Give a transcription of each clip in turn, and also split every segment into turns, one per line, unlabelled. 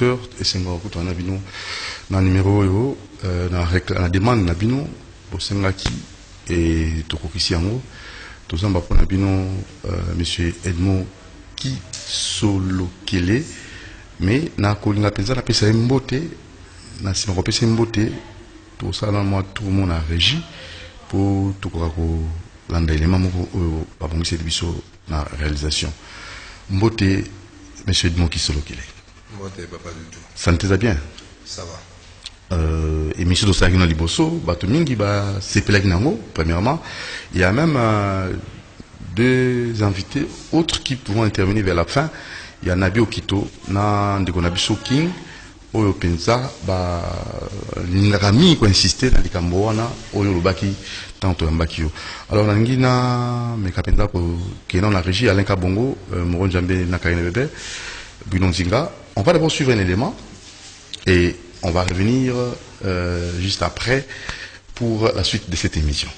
et c'est un abino dans numéro dans la demande nabino pour Sengaki et Tokokisi Yango tous en bas pour nabino monsieur Edmond qui solo kele mais na kolinga penza na pesa mbote na sima ko pesa mbote tout ça dans moi tout le monde a régi pour tout ko landa élément moko ba bongisi biso na réalisation mbote monsieur Edmond qui solo kele.
Pas du tout.
Ça ne te va bien?
Ça va.
Et monsieur Dosagino Liboso, Batomingi, c'est Pelaginango, premièrement. Il y a même deux invités autres qui pourront intervenir vers la fin. Il y a Nabi Okito, Ndekonabiso King, Oyo Penza, Ningami, qui insisté dans les Camboana, Oyo Lubaki, Tanto Mbakio. Alors, Nangina, Mekapenza, qui est dans la régie, Alain Kabongo, Moron Djambe, Nakarine Bebe, Bunon Zinga. On va d'abord suivre un élément et on va revenir juste après pour la suite de cette émission.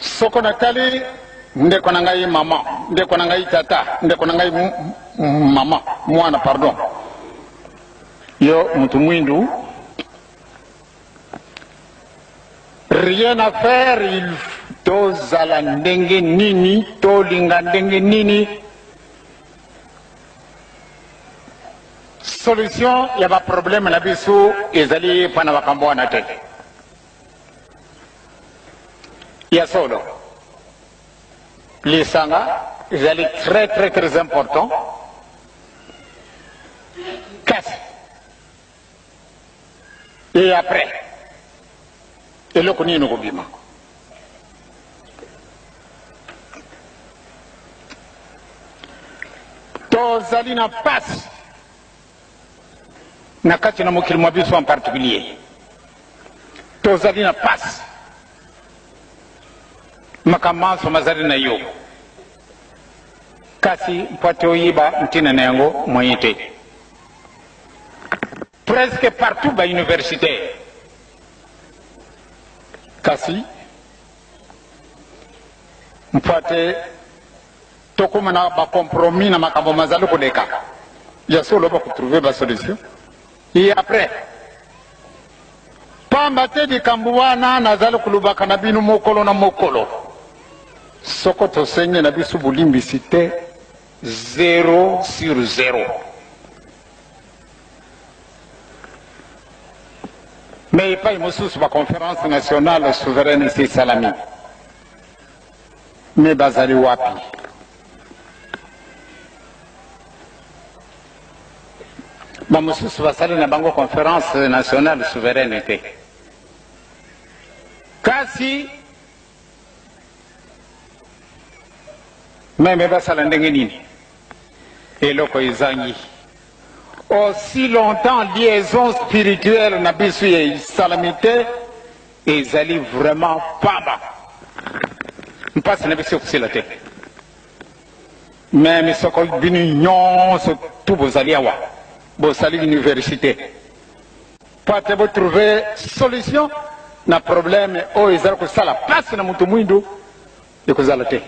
Sokonakali, ndekonangai mama, ndekonangai tata, ndekonangai mama, mwana pardon. Yo mutumwindu. Rien à faire, il tozala ndenge nini, tolinga ndenge nini. Solution, il y a pas de problème, la bisou, ils allaient pas dans la à la tête. Il y a solo. Les sangas, ils allaient très important. Casse. Et après, et le connaît nous bima. Tozalina passe. Nakati na mokili mwa biso en particulier tozali na passe makamanso mazali na yo kasi mpate oyiba ntina na yango moyen te presque partout ba université kasi mpate tokoma na ba compromis na makambo mazali koleka ya solo ba trouver ba solution. Et après, pambate di kambuwana nazali kulubaka na binu mokolo na mokolo. Soko tosenye na bisu bulimbisite 0 sur 0. Mais pas imosus ba conférence nationale souveraine c'est salami. Mais bazali wapi. Bamususu basali na bango conférence nationale souveraineté. Kasi meme basala ndenge nini eloko ezangi aussi longtemps liaison spirituelle na bisu ya salamité ezali vraiment pamba mpasi na bisu kusila te meme soko binu nyonso tu bozali awa bosali l'université. Peut-être trouver solution na problème o ezala ko sala passe na mutu mwindu ekozala te.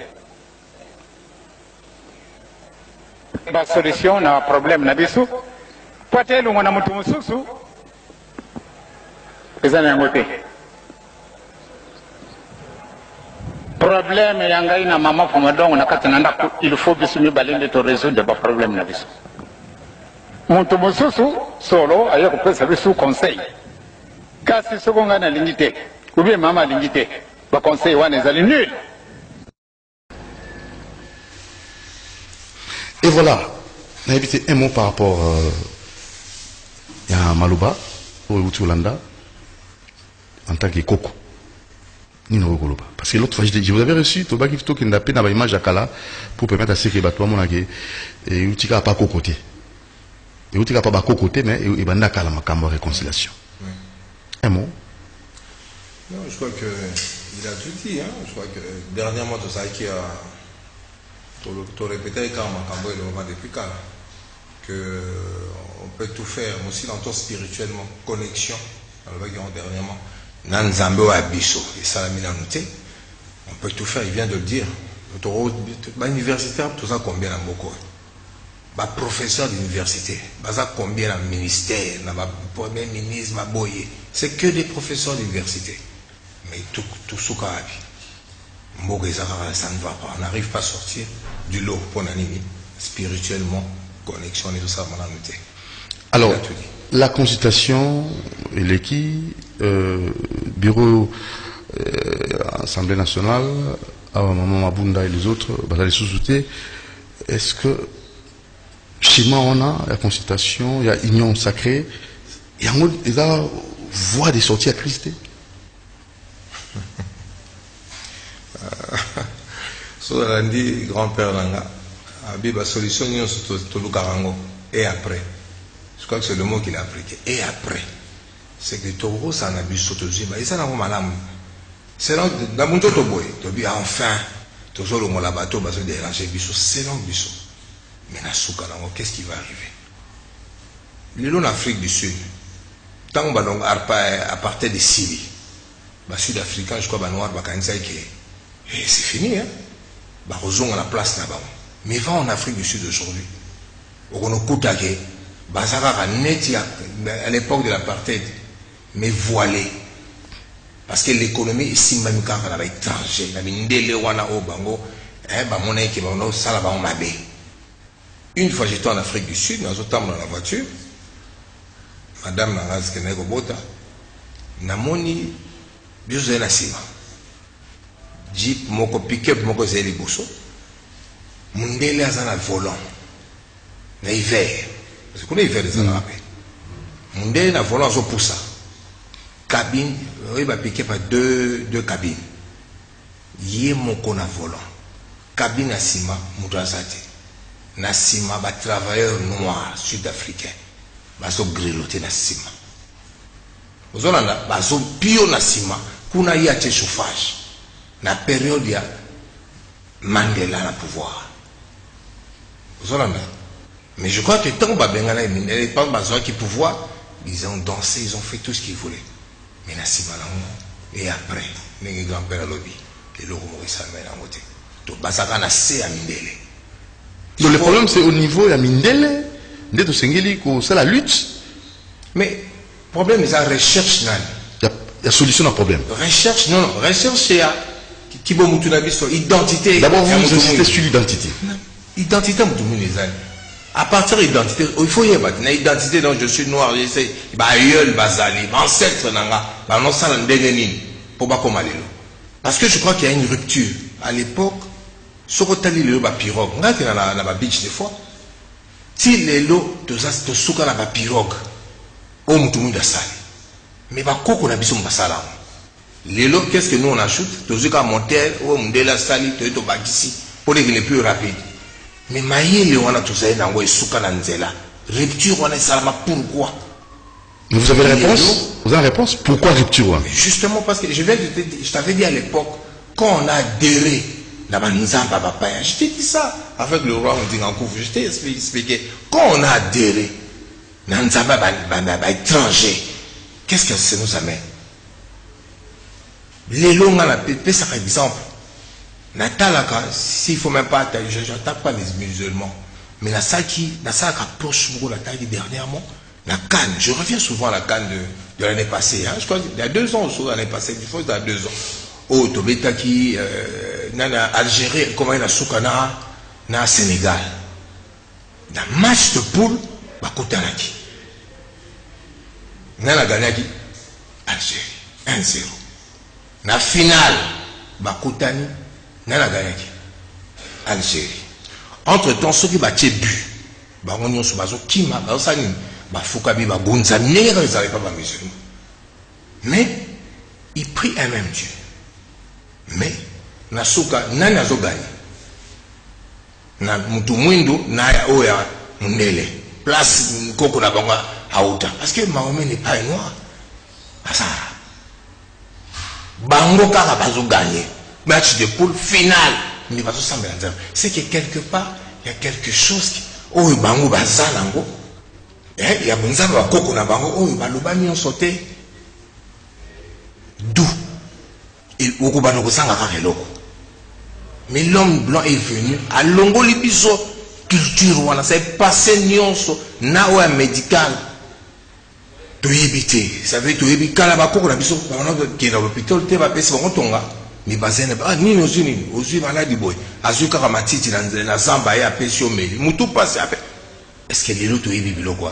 Ba solution na problème na biso peut-être lungo na mutu mususu ezala yango te. Problème yangai na mama fomadongo na kati na ndako il faut biso mi balende to résoudre ba problème na biso. Muntu mususu solo aye kupesa bisu conseil kasi sokonga na lingite ubie mama lingite ba conseil wana ezali nul.
Et voilà, on a évité un mot par rapport à Malouba au Utulanda en tant que Coco. Parce que l'autre fois, je vous avais reçu, Toba Kifto qui n'a pas d'image à Kala pour permettre à ce que les bâtiments et Utika pas côté. Et Utika pas côté, mais il y a un réconciliation. Un mot?
Non, je crois qu'il a tout dit. Hein. Je crois que dernièrement, tout ça qui a répété quand Makambo est le moment depuis quand qu'on peut tout faire, mais aussi dans ton spirituellement, connexion, dernièrement. Nanzambo Abisso, et Salamina Nouté, on peut tout faire, il vient de le dire. L'universitaire, tout ça combien à Moko. bah professeur d'université, bah combien dans le ministère, dans le premier ministre, bah boyer, c'est que des professeurs d'université. Mais tout ce qu'on a vu, ça ne va pas. On n'arrive pas à sortir du lot pour l'anime, spirituellement, connexion et tout ça, on a noté.
Alors, la consultation, l'équipe, bureau, Assemblée nationale, Maman Mabunda et les autres, les sous-soutés, est-ce que chez moi on a la consultation, il y a union sacrée, il y a voie de sortie à Christ?
So on dit grand-père Nanga, la solution et après. Je crois que c'est le mot qu'il a appliqué. Et après, c'est que Toro s'en a bu sur et ça n'a pas mal. C'est là, dans mon topo boy, tu dis enfin, toujours le mot la bateau, parce que déranger biso, c'est long biso. Mais qu'est-ce qui va arriver? L'île en Afrique du Sud, tant qu'on va à partir de Syrie, les Sud-Africains, je crois, les Noirs, c'est fini, hein? Ils ont la place là-bas. Mais va en Afrique du Sud aujourd'hui, on a coupé à l'époque de l'apartheid, mais voilé. Parce que l'économie ici, même quand on a étranger, une fois j'étais en Afrique du Sud, dans la voiture, madame Nangas Kenegobota, Namoni, Biozé Nassima, Jeep, Moko pick-up, Moko Zéli Bousso, Mundele Azana volant, na hiver. Parce qu'on est hiver des Arabes. Mundele na volant zo poussa. Cabine, il va piquer par deux cabines. Yé Moko na volant. Cabine à Sima, Moudrazati. Na Sima, ba travailleur noir sud-africain. Baso grelloté na Sima. Vous avez baso pio na Sima. Kuna y a chauffage. Na période ya Mandela na pouvoir. Vous avez mais je crois que tant que les gens qui pouvoir, ils ont dansé, ils ont fait tout ce qu'ils voulaient. Mais na Sima et après, les grands-pères à lobby, les logos Maurice Almé à côté. Donc basaka na C à Mindele.
Donc le problème c'est au niveau de Mindele, de Sengeli, c'est la lutte.
Mais le problème c'est la recherche.
Il y a solution à problème.
Recherche, non, recherche c'est qui va nous donner identité.
D'abord vous insistez sur l'identité.
Identité, les amis. À partir de l'identité, il faut y avoir une identité dont je suis noir, je sais, ancêtre, parce que je crois qu'il y a une rupture. À l'époque, ce qu'on a dit, le pirogue, on a dit dans la beach des fois, si les lots, tu as la pirogue, au moutoumou de sali. Mais on a besoin de ça. Les lots, qu'est-ce que nous on ajoute? Tu as monter, au moutoumou de sali, tu as ici, pour les plus rapides. Mais maïe on a tout ça dans le souka nanzela. Rupture on est ça pourquoi?
Mais vous avez la réponse? Vous avez la réponse? Pourquoi rupture?
Justement parce que je t'avais dit à l'époque quand on a adhéré dans Manzamba papa, je t'ai dit ça avec le roi on dit en couvre, je t'ai expliqué quand on a adhéré dans Nzamba étranger, qu'est-ce que ça nous amène? Les longs à la paix, ça fait exemple. Natalaka, s'il ne faut même pas attaquer, je n'attaque pas les musulmans. Mais la salle qui approche beaucoup la taille dernièrement, la Cannes, je reviens souvent à la Cannes de l'année passée. Hein, je crois qu'il y a 2 ans ou l'année passée, il faut il y a 2 ans. Oh, Tobeta qui, Nana Algérie, comment il y a Soukana, na Sénégal. Dans match de poule, Bakotanaki. Nana Ganaki, Algérie, 1-0. Na finale, Bakotani, Nana Ganyaki, Algérie. Entre-temps, ceux qui battent but, on y a sur bazo kima, baosani, bafoukabi, bagonza, ils n'avaient pas musulmans. Mais ils prient un même Dieu. Mais nasuka nani azo gagné. Na mutu mwindo na ya oya mundele. Place koko na banga auta. Parce que Mahomet n'est pas noir. Asara. Bango kaka bazo gagné. Match de poule final. C'est que quelque part, il y a quelque chose qui. Oh, il bango bazalango. Il y a bonza ba koko na bango. Oh, il balobani on sauté. D'où? Et au bano ko sanga ka loko. Mais l'homme blanc est venu à Longo Libiso culture wana c'est passé nyonso na oya médical toyebite ça veut toyebi kala bakoko na biso bana ke na l'hôpital te ba pesi bango tonga mi bazene ah nini ozwi maladi boy azwi kaka matiti na zamba ya pesi omeli mutu passe après est-ce que les autres toyebi biloko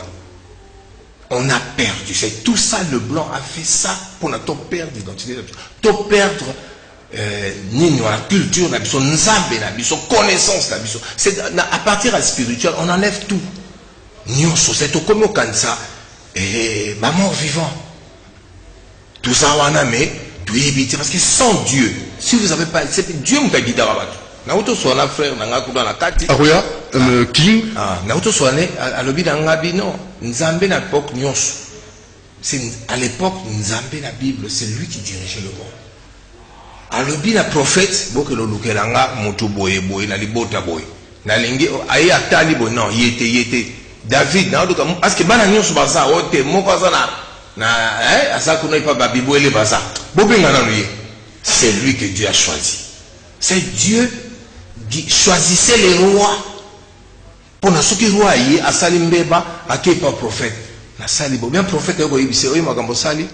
on a perdu c'est tout ça le blanc a fait ça pour na to perdre l'identité to perdre nini la culture na biso nzambe na biso connaissance na biso c'est à partir à spirituel on enlève tout nyonso c'est comme au kansa et mort vivant tout ça wana mais tu éviter parce que sans Dieu si vous avez pas c'est Dieu m'a guidé à battre na auto so na frère na ngako na kati
akoya king
na auto so ne à lobi na ngabi non nzambe na époque nyonso c'est à l'époque nzambe na Bible c'est lui qui dirigeait le monde alobi na prophète bokelo lukelanga mutu boye boye na libota boye na lingi ayi atali bo non yete David na odoka parce que bana nyonso baza ote moko aza na asa kuna ipa babibo ele baza bobenga na lui c'est lui que Dieu a choisi c'est Dieu qui choisissait les rois pour na soki roi yi asali mbeba akepa prophète na sali bo bien prophète ko yibise oyi makambo sali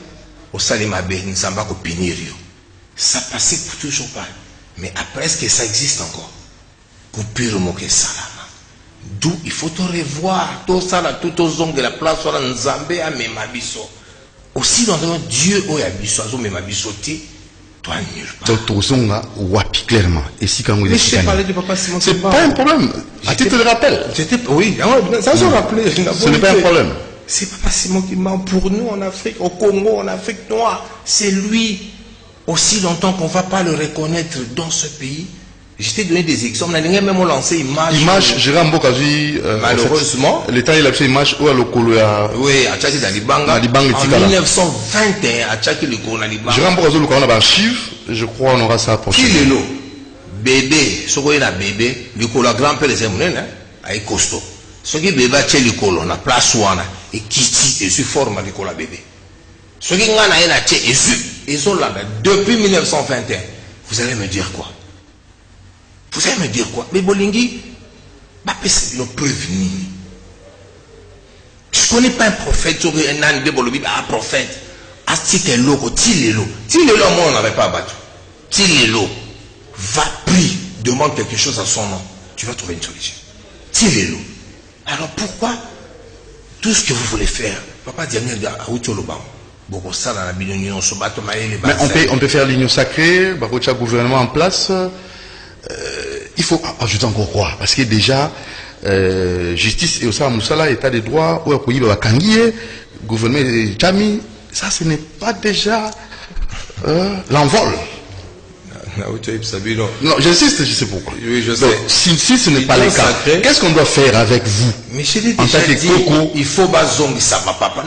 osali mabe nzamba ko punir yo. Ça passait pour toujours pas. Mais après, est-ce que ça existe encore? Coupure moke salama. D'où il faut te revoir. Tout ça là, tout aux ongles, la place où Nzambe a même abisso. Aussi dans Dieu où abisso, a même abisso ti, toi nulle part.
Tozonga wapi clairement. Et si quand vous
mais je parlais de Papa Simon.
C'est pas un problème. À titre de rappel.
Oui, ça se rappelait.
Ce n'est pas un problème.
C'est Papa Simon qui ment pour nous en Afrique, au Congo, en Afrique noire. C'est lui. Aussi longtemps qu'on ne va pas le reconnaître dans ce pays, je t'ai donné des exemples. On a même lancé
image. Gérard Mbokazi,
malheureusement,
l'État il a fait image où à l'Okoloya.
Oui, à Tchaki Dalibanga. En 1921, à Tchaki Dalibanga.
Gérard Mbokazi, on a archive. Je crois on aura ça prochainement.
Qui est l'eau? Bébé, ce qu'on a bébé, le grand-père les aimants, avec costaud. Ce qui est bébé, c'est le colon, on a place où on a, et Kitty, et sur forme avec la bébé. Ce qui est ils ont là, depuis 1921. Vous allez me dire quoi? Vous allez me dire quoi? Mais Bolingi, c'est le prévenu. Je ne connais pas un prophète, un prophète. Astikelo, Tilelo. Tilelo, moi, on n'avait pas battu. Tilelo, va, prie, demande quelque chose à son nom. Tu vas trouver une solution. Tilelo. Alors pourquoi tout ce que vous voulez faire, papa dit à Outolobam.
Mais on peut faire l'union sacrée, le gouvernement en place. Il faut ajouter encore quoi? Parce que déjà, justice et au sein Moussala, état des droits, ou à Kangié, gouvernement Jami, ça ce n'est pas déjà l'envol. Non, j'insiste, je sais pourquoi.
Oui, je sais.
Donc, si ce n'est pas le cas, qu'est-ce qu'on doit faire avec vous?
Mais je l'ai déjà dit, il faut bazongi ça va papa.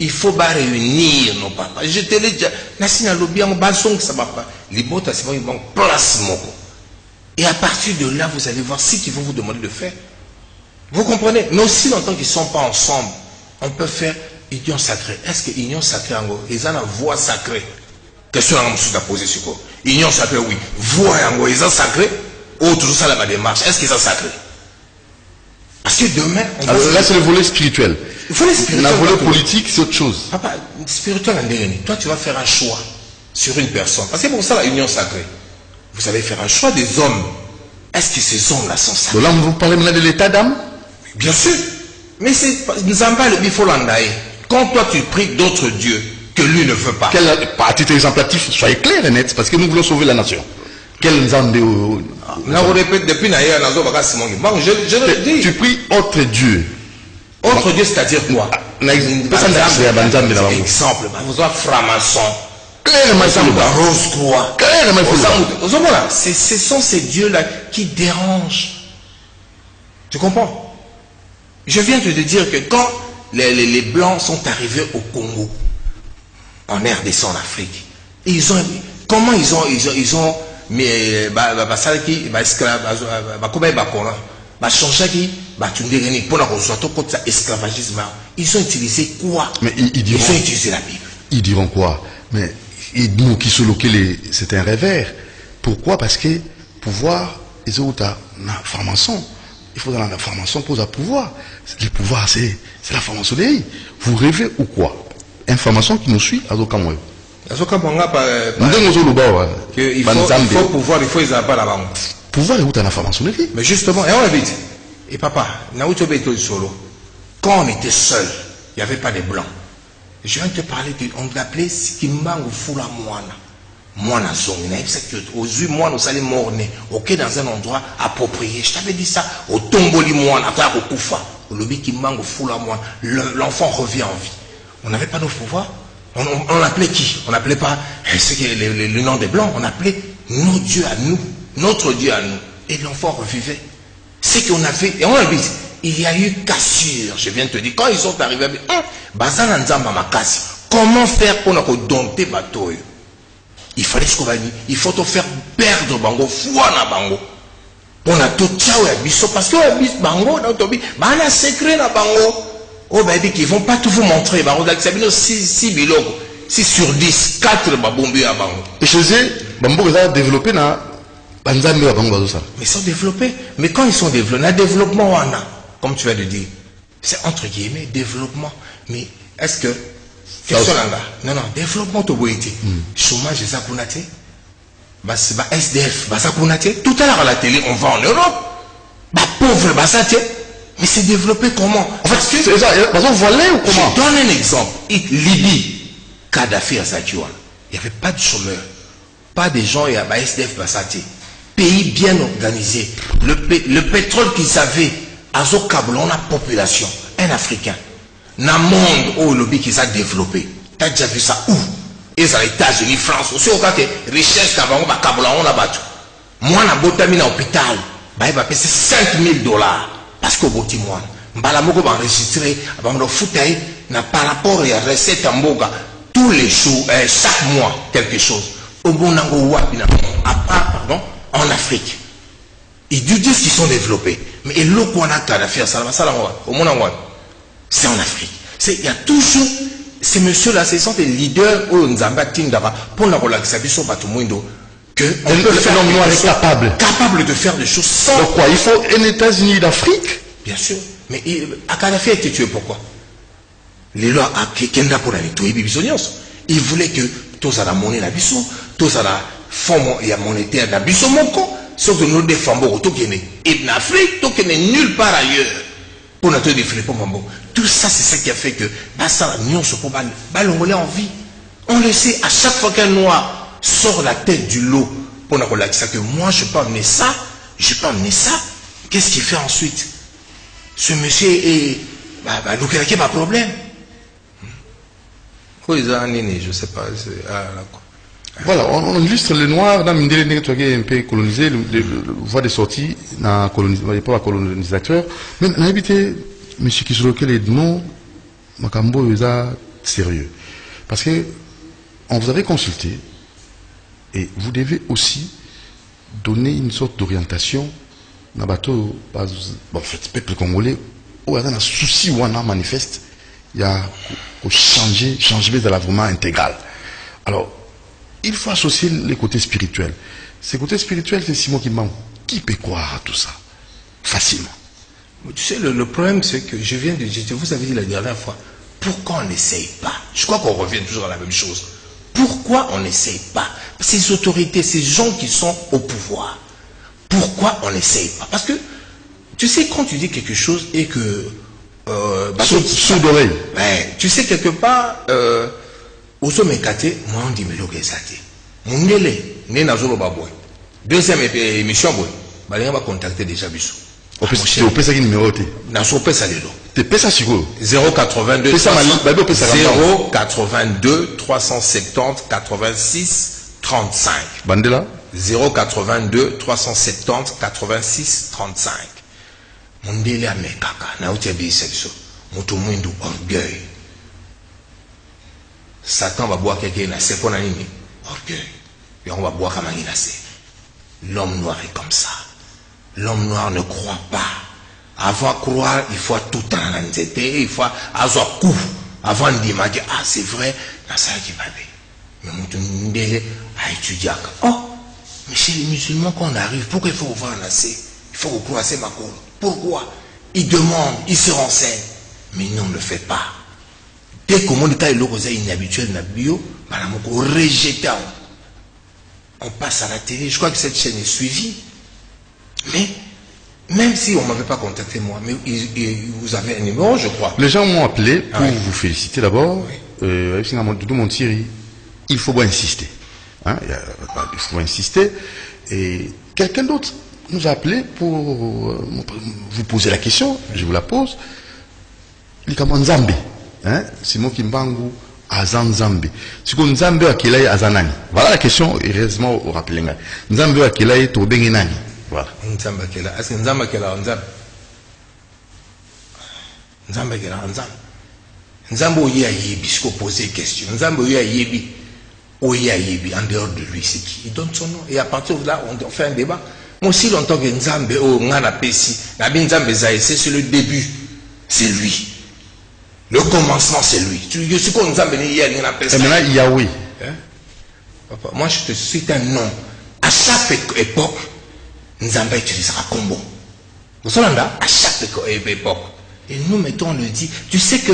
Il faut réunir nos papas. Je te l'ai déjà. Nassina Lobiang bazongi ça va pas. Les bottes, c'est bon, place moko. Et à partir de là, vous allez voir ce qu'ils vont vous demander de faire. Vous comprenez? Mais aussi longtemps qu'ils ne sont pas ensemble, on peut faire union sacrée. Est-ce que union sacrée, ils ont la voix sacrée? Question à poser sur quoi? Union sacrée, oui. Voix ils ont sacrée. Ou toujours ça la démarche. Est-ce qu'ils sont sacrés? Parce que demain,
alors là, c'est le volet spirituel.
Il faut le spirituel.
Le volet politique, c'est autre chose.
Papa, spirituel, toi, tu vas faire un choix sur une personne. Parce que pour ça, la union sacrée, vous allez faire un choix des hommes. Est-ce que ces hommes-là sont sacrés?
Donc là, vous parlez maintenant de l'état d'âme?
Bien sûr. Mais c'est Nzamba le bifolandaï. Quand toi, tu pries d'autres dieux que lui ne veut pas.
À titre exemplatif, soyez clair et net, parce que nous voulons sauver la nation. Quel Nzambe?
Là, vous répétez depuis Naïa, je le dis.
Tu pries autre Dieu.
Autre Dieu, c'est-à-dire quoi?
Exemple,
vous avez franc-maçon.
Clairement,
Rose-Croix.
Clairement,
ce sont ces dieux-là qui dérangent. Tu comprends? Je viens de te dire que quand les Blancs sont arrivés au Congo, en RDC, en Afrique, comment ils ont mais ils ont utilisé quoi?
Mais ils ont
utilisé la Bible.
Ils diront quoi? Mais nous qui sommes locaux, c'est un revers. Pourquoi? Parce que pouvoir, ils ont un franc-maçon. Il faut dans la formation pour le pouvoir. Le pouvoir, c'est la formation de l'EI. Vous rêvez ou quoi? Information qui nous suit à Zokamwe.
À Zokamwe, il faut pouvoir, il faut les avoir là-bas.
Pouvoir, il y a la formation de l'EI.
Mais justement, et on évite. Et papa, quand on était seul, il n'y avait pas de blancs. Je viens de te parler, on l'appelait Skimbango Fula Moana. Moana Zongina, aux yeux, moi, nous allons morner, ok, dans un endroit approprié. Je t'avais dit ça, au Tomboli Moana, au Koufa, au lobby Kimbango Fula Moana, l'enfant revient en vie. On n'avait pas nos pouvoirs. On appelait qui? On n'appelait pas le nom des blancs, on appelait nos dieux à nous, notre Dieu à nous. Et l'enfant revivait. C'est qu'on avait, et on a dit, il y a eu cassure, je viens de te dire, quand ils sont arrivés, comment faire pour nous dompter bateau? Il fallait ce qu'on va dire, il faut te faire perdre bango, foi na bango. On a tout ça ou abisso, parce que abisso bango, dans ton bit, bah on a secret na bango. Oh bah ils vont pas tout vous montrer, bango, donc ça veut dire 6 bilogo, 6 sur 10, 4 babombi à bango.
Et chez eux, bango ils ont développé na banzambi à bango ça.
Mais ils sont développés, mais quand ils sont développés, le développement on a, comme tu viens de dire, c'est entre guillemets développement, mais est-ce que question là, non, développement to boité. Chômage, ça kunate. Bah, SDF, bah, ça kunate. Tout à l'heure à la télé, on va en Europe. Bah, pauvre, bah, ça, mais c'est développé comment?
En fait, c'est ça, bah, on volait ou comment?
Je donne un exemple. Libye, Kadhafi à Sakiwan. Il n'y avait pas de chômeurs. Pas de gens, il y a bah, SDF, bah, ça, pays bien organisé. Le pétrole qu'ils avaient, à Zokablo, on a population. Un Africain. Dans le monde où le lobby qui s'est développé, tu as déjà vu ça où? Et les États-Unis, France, aussi au cas que recherche on a battu. Moi, je suis à l'hôpital, je vais payer $5,000 parce que je suis moi. Je vais enregistrer, je vais foutre par rapport à la recette en boga tous les jours, chaque mois, quelque chose. Au bon à part, pardon, en Afrique. Ils disent qu'ils sont développés. Mais il y a qu'à faire ça, au monde c'est en Afrique. Il y a toujours ces messieurs-là, ce sont des leaders pour nous la relaxation que on peut faire capable de faire des choses sans.
Donc quoi, il faut un États-Unis d'Afrique?
Bien sûr. Mais à Kadhafi a été tué pourquoi? Les lois à Kenda pour la tuer il voulait que tous à la monnaie la biso, tous à la fonds monétaire la biso moko, sauf que nous défendons tout qui est. Et en Afrique, tout qui n'est nulle part ailleurs. Pour notre défilé pour Mambo. Tout ça, c'est ça qui a fait que ça, nous, ce pour l'ongolais en vie. On le sait, à chaque fois qu'un noir sort la tête du lot pour nous relaxer, que moi, je peux amener ça, je peux amener ça. Qu'est-ce qu'il fait ensuite? Ce monsieur est. Il n'y a pas de problème. Je sais pas.
Voilà, on illustre les Noirs dans le un peu colonisé, le voie de sortie dans pas colonisateur. Mais on a évité, M. Kisoloke, les mots, Makambo, ils sont sérieux. Parce que on vous avait consulté et vous devez aussi donner une sorte d'orientation dans le bateau, en fait, peuple congolais, où il y a un souci où on a manifeste, il y a changer de la vraiment intégral. Alors, il faut associer les côtés spirituels. Ces côtés spirituels, c'est Simon qui manque. Qui peut croire à tout ça? Facilement.
Tu sais, le problème, c'est que je vous avais dit la dernière fois, pourquoi on n'essaye pas? Je crois qu'on revient toujours à la même chose. Pourquoi on n'essaye pas? Ces autorités, ces gens qui sont au pouvoir, pourquoi on n'essaye pas? Parce que, tu sais, quand tu dis quelque chose et que...
sous d'oreille.
Tu sais, quelque part... Oso mekate, moi on dit mais l'oge esate. Mundele, né na zolo baboy. Deuxième émission boy. Balenga va contacter déjà biso.
Au pesa qui numéro te.
Na so pesa lelo.
Te pesa siko.
082 370 86 35.
Bandela
082 370 86 35. Mundele amekaka na uti bisa biso. Mutu mwindu orgueil. Satan va boire quelqu'un, c'est pour nini? Orgueil. Et on va boire comme un glacé. L'homme noir est comme ça. L'homme noir ne croit pas. Avant de croire, il faut tout le temps en anxiété, il faut avoir coup. Avant de dire, ah c'est vrai, ça qui va bien. Mais mon délai a étudié. Oh, mais chez les musulmans, quand on arrive, pourquoi il faut ouvrir un lacet? Il faut croiser ma cour. Pourquoi? Il demande, il se renseigne. Mais non, on ne le fait pas. Dès que mon état est inhabituel, on rejette. On passe à la télé. Je crois que cette chaîne est suivie. Mais, même si on ne m'avait pas contacté moi, mais vous avez un numéro, je crois.
Les gens m'ont appelé pour vous féliciter d'abord. Il faut bien insister. Hein? Il faut insister. Et quelqu'un d'autre nous a appelé pour vous poser la question. Je vous la pose. Nzambe. Hein? Simon Kimbangu Azan Nzambe. Si vous Nzambe Akelaï Azanani. Voilà la question, heureusement, au rappel. Nzambe Akelaï Tobengenani. Voilà.
Nzambe Akelaï. Est-ce que Nzambe Akelaï Nzambe? Nzambe Akelaï Nzambe. Nzambe Oye Ayebi, je peux poser une question. Nzambe Oye Ayebi, Oye Ayebi, en dehors de lui, c'est qui? Il donne son nom. Et à partir de là, on fait un débat. Moi aussi, longtemps que Nzambe, Ngana Pessi, Nabi Nzambe Zaï, c'est le début. C'est lui. Le commencement, c'est lui. Je suis comme Nzambe Niyel, Ngana Pessi.
Et maintenant, Yahweh.
Papa, moi, je te cite un nom. À chaque époque, Nzambe utilisera combo. Vous savez, à chaque époque. Et nous, mettons, on le dit. Tu sais que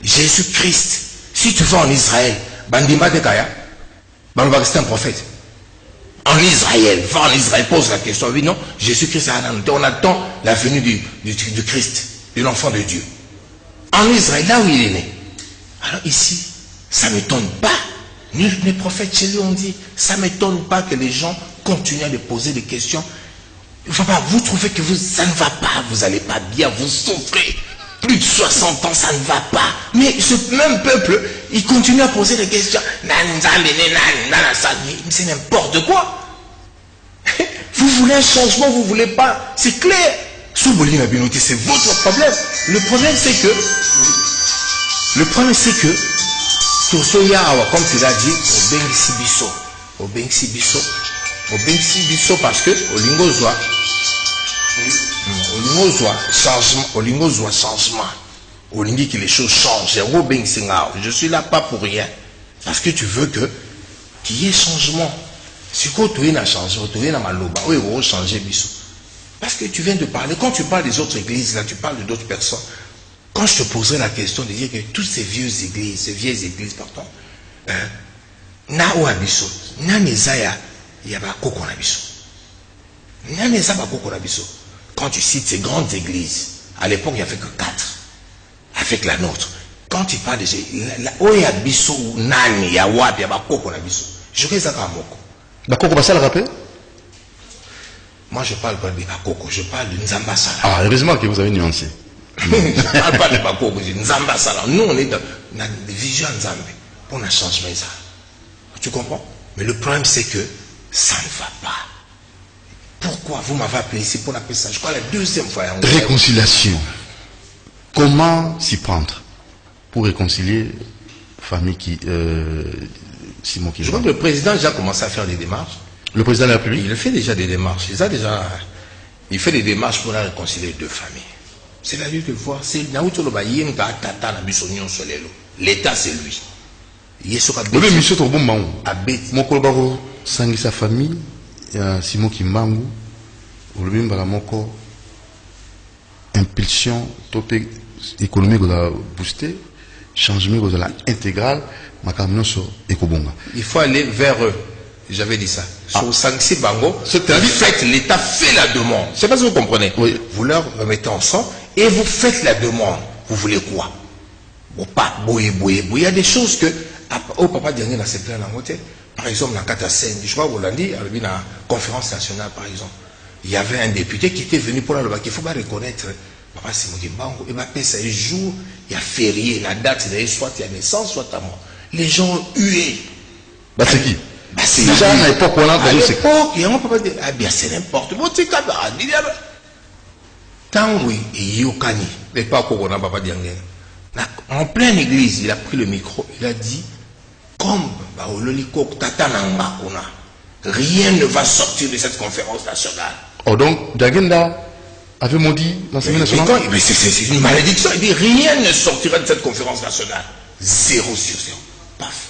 Jésus-Christ, si tu vas en Israël, Bandima de Kaya, c'est un prophète. En Israël, va en Israël, pose la question. Oui, non, Jésus-Christ, on attend la venue du Christ, de l'enfant de Dieu. En Israël, là où il est né. Alors ici, ça ne m'étonne pas. Les prophètes chez lui ont dit, ça ne m'étonne pas que les gens continuent à lui poser des questions. Vous trouvez que ça ne va pas, vous n'allez pas bien, vous souffrez. Plus de 60 ans, ça ne va pas. Mais ce même peuple, il continue à poser des questions. C'est n'importe quoi. Vous voulez un changement, vous ne voulez pas. C'est clair. C'est votre problème. Le problème, c'est que, comme tu l'as dit, au Bengsi Bisso, parce que, au Lingozoa, changement, au Lingi que les choses changent. Je suis là pas pour rien. Parce que tu veux qu'il y ait changement. Si tu as un changement, tu as un maloba, oui, il faut changer Bisso. Parce que tu viens de parler, quand tu parles des autres églises, là, tu parles de d'autres personnes. Quand je te poserai la question de dire que toutes ces vieilles églises, pardon, na ou abisso, na nezaya, yaba koko na bisso. Na nezaba koko na bisso. Quand tu cites ces grandes églises, à l'époque, il n'y avait que 4, avec la nôtre. Quand tu parles de ces, oya bisso, nani, yawabi, yaba koko na bisso. Je fais ça comme moko.
Bakoko Basala rappelle?
Moi, je parle pas de Bakoko, je parle de Nzamba Sala.
Ah, heureusement que vous avez nuancé.
Je ne parle pas de Bakoko, je dis Nzamba Sala. Nous, on est dans la vision Nzambe pour un changement. Tu comprends? Mais le problème, c'est que ça ne va pas. Pourquoi vous m'avez appelé ici pour l'appeler ça? Je crois la deuxième fois.
Réconciliation. Comment s'y prendre pour réconcilier famille qui. Simon qui.
Je crois que le président a déjà commencé à faire des démarches.
Le président de la République?
Il fait déjà des démarches. Il fait des démarches pour réconcilier les deux familles. C'est la lutte de voir. C'est l'État, c'est lui. Il est sur la
monsieur Torbombaou. Moko Sangi sa famille, Simon Kimbangu, Moko impulsion économique de la booster, changement de la intégrale,
il faut aller vers eux. J'avais dit ça. Sur Sanxi Bango, l'État fait la demande. Je ne sais pas si vous comprenez.
Oui.
Vous leur remettez ensemble et vous faites la demande. Vous voulez quoi? Il y a des choses que, au papa dernier dans cette langue, par exemple, dans Katasen, je crois que vous l'avez dit, à la conférence nationale, par exemple, il y avait un député qui était venu pour la loi. Il faut pas reconnaître, papa Simon Kimbangu, il m'a fait ça un jour, il y a férié, la date, soit il y a naissance, soit à mort. Les gens ont hué.
Bah, c'est qui?
C'est
déjà à l'époque, on a
à l'époque, il y a un papa dit, ah bien, c'est n'importe quoi, c'est camarade. Tant oui, et Yokani, mais pas qu'on a papa dit en pleine église, il a pris le micro, il a dit, comme rien ne va sortir de cette conférence nationale.
Oh donc, Dagenda avait maudit l'Assemblée nationale?
Mais c'est une malédiction, il dit, rien ne sortira de cette conférence nationale. 0 sur 0. Paf.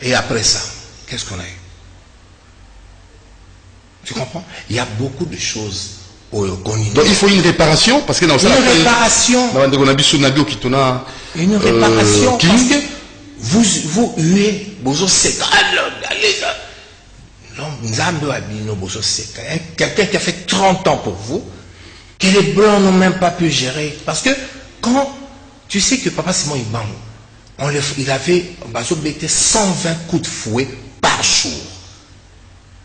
Et après ça, qu'est-ce qu'on a eu? Tu comprends? Il y a beaucoup de choses
Donc il faut une réparation parce que dans
une réparation.
Une
réparation parce que vous huez, quelqu'un qui a fait 30 ans pour vous, que les Blancs n'ont même pas pu gérer. Parce que quand tu sais que Papa Simon Ibango, il avait 120 coups de fouet par jour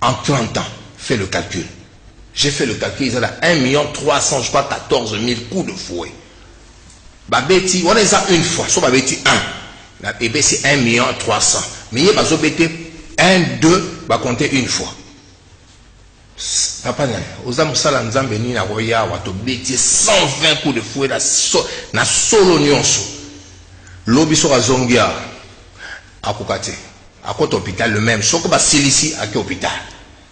en 30 ans. Fais le calcul. J'ai fait le calcul, ils ont 1 300 000, je crois, 14 000 coups de fouet. Babeti, on est ça une fois, soit Babeti 1. Et bien c'est 1 300 000. Mais il y a 1, 2, va compter une fois. Papa, aux âmes salanzam béni na roya, wato beti 120 coups de fouet na solo nyonso. Lobi sera zongia à Kokate, à côté hôpital, le même. Sauf que Basilici à quel hôpital.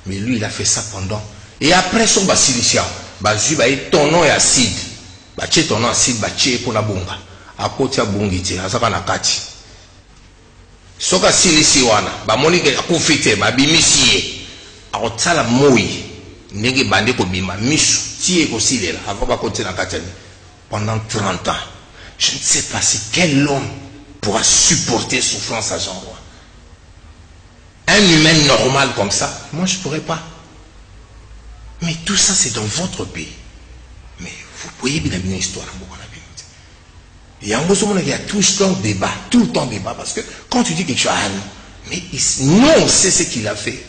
Mais lui, il a fait ça pendant. Et après, son Basilicia, Bazu, ton nom est acide. Baché ton nom acide, baché pour la bonga. À côté à Bongiti, à Zaka Nakati. Soka Silisi wana, Bamoni a confité, Babimisi, à Otala Moui, Negi Bande Kobima, Misu, Tie Kosilela, avant de continuer à Katani. Pendant 30 ans. Je ne sais pas si quel homme pourra supporter souffrance à Jean Roy. Un humain normal comme ça, moi je ne pourrais pas. Mais tout ça c'est dans votre pays. Mais vous voyez bien une histoire. Il y a tout le temps débat, parce que quand tu dis quelque chose, ah non, mais non, on sait ce qu'il a fait.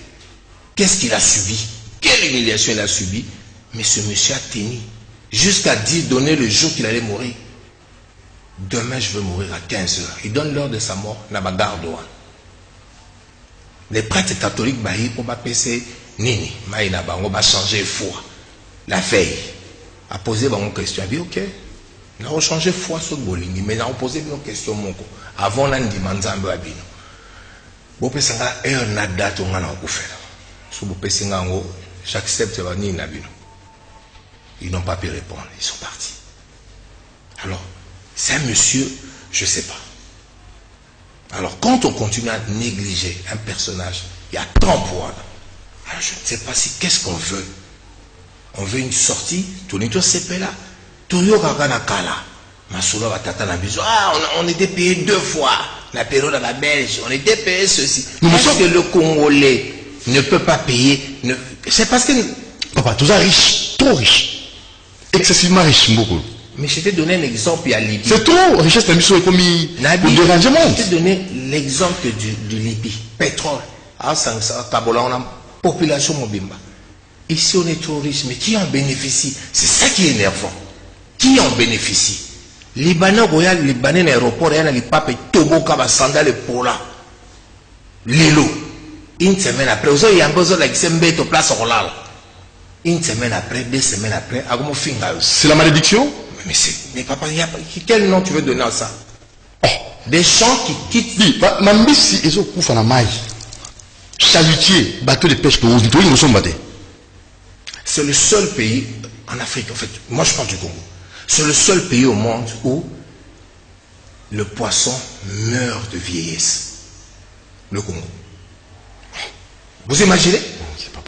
Qu'est-ce qu'il a subi? Quelle humiliation il a subi? Mais ce monsieur a tenu jusqu'à dire, donner le jour qu'il allait mourir. Demain, je veux mourir à 15 h. Il donne l'heure de sa mort, n'a pas garde. Les prêtres catholiques, on va passer Nini, on va changer de foi. La veille, a posé une question. Il a dit, ok, on a changé de foi sur le bolingi, mais on a posé une question. Avant, on a dit, j'accepte. Ils n'ont pas pu répondre, ils sont partis. Alors, c'est un monsieur, je ne sais pas. Alors, quand on continue à négliger un personnage, il y a tant pour alors je ne sais pas si, qu'est-ce qu'on veut. On veut une sortie, tout le monde c'est là. Tout le monde on était payé 2 fois. La période à la Belge, on était payé ceci. Est-ce que le Congolais ne peut pas payer? C'est parce que...
Papa, tout ça riche, trop riche. Excessivement riche, beaucoup.
Mais je t'ai donné un exemple à Libye.
C'est trop, richesse de mission est commis au dérangement.
Je t'ai donné l'exemple du Libye. Pétrole. À Kabola, on a population mobimba. Ici, on est trop riche, mais qui en bénéficie? C'est ça qui est énervant. Qui en bénéficie? Libanais, Royal, Libanais, l'aéroport, il y a les papes, Togo, Kaba, Sandal, Pola. Lilo. Une semaine après, il y a un besoin de place en Rolal. Une semaine après, 2 semaines après,
c'est la malédiction?
Mais papa, quel nom tu veux donner à ça? Oh. Des gens qui quittent.
Oui, Mambisi, ils ont coupé la maille. Chalutier, bateau de pêche, nous sommes battus.
C'est le seul pays en Afrique, en fait. Moi, je parle du Congo. C'est le seul pays au monde où le poisson meurt de vieillesse. Le Congo. Vous imaginez?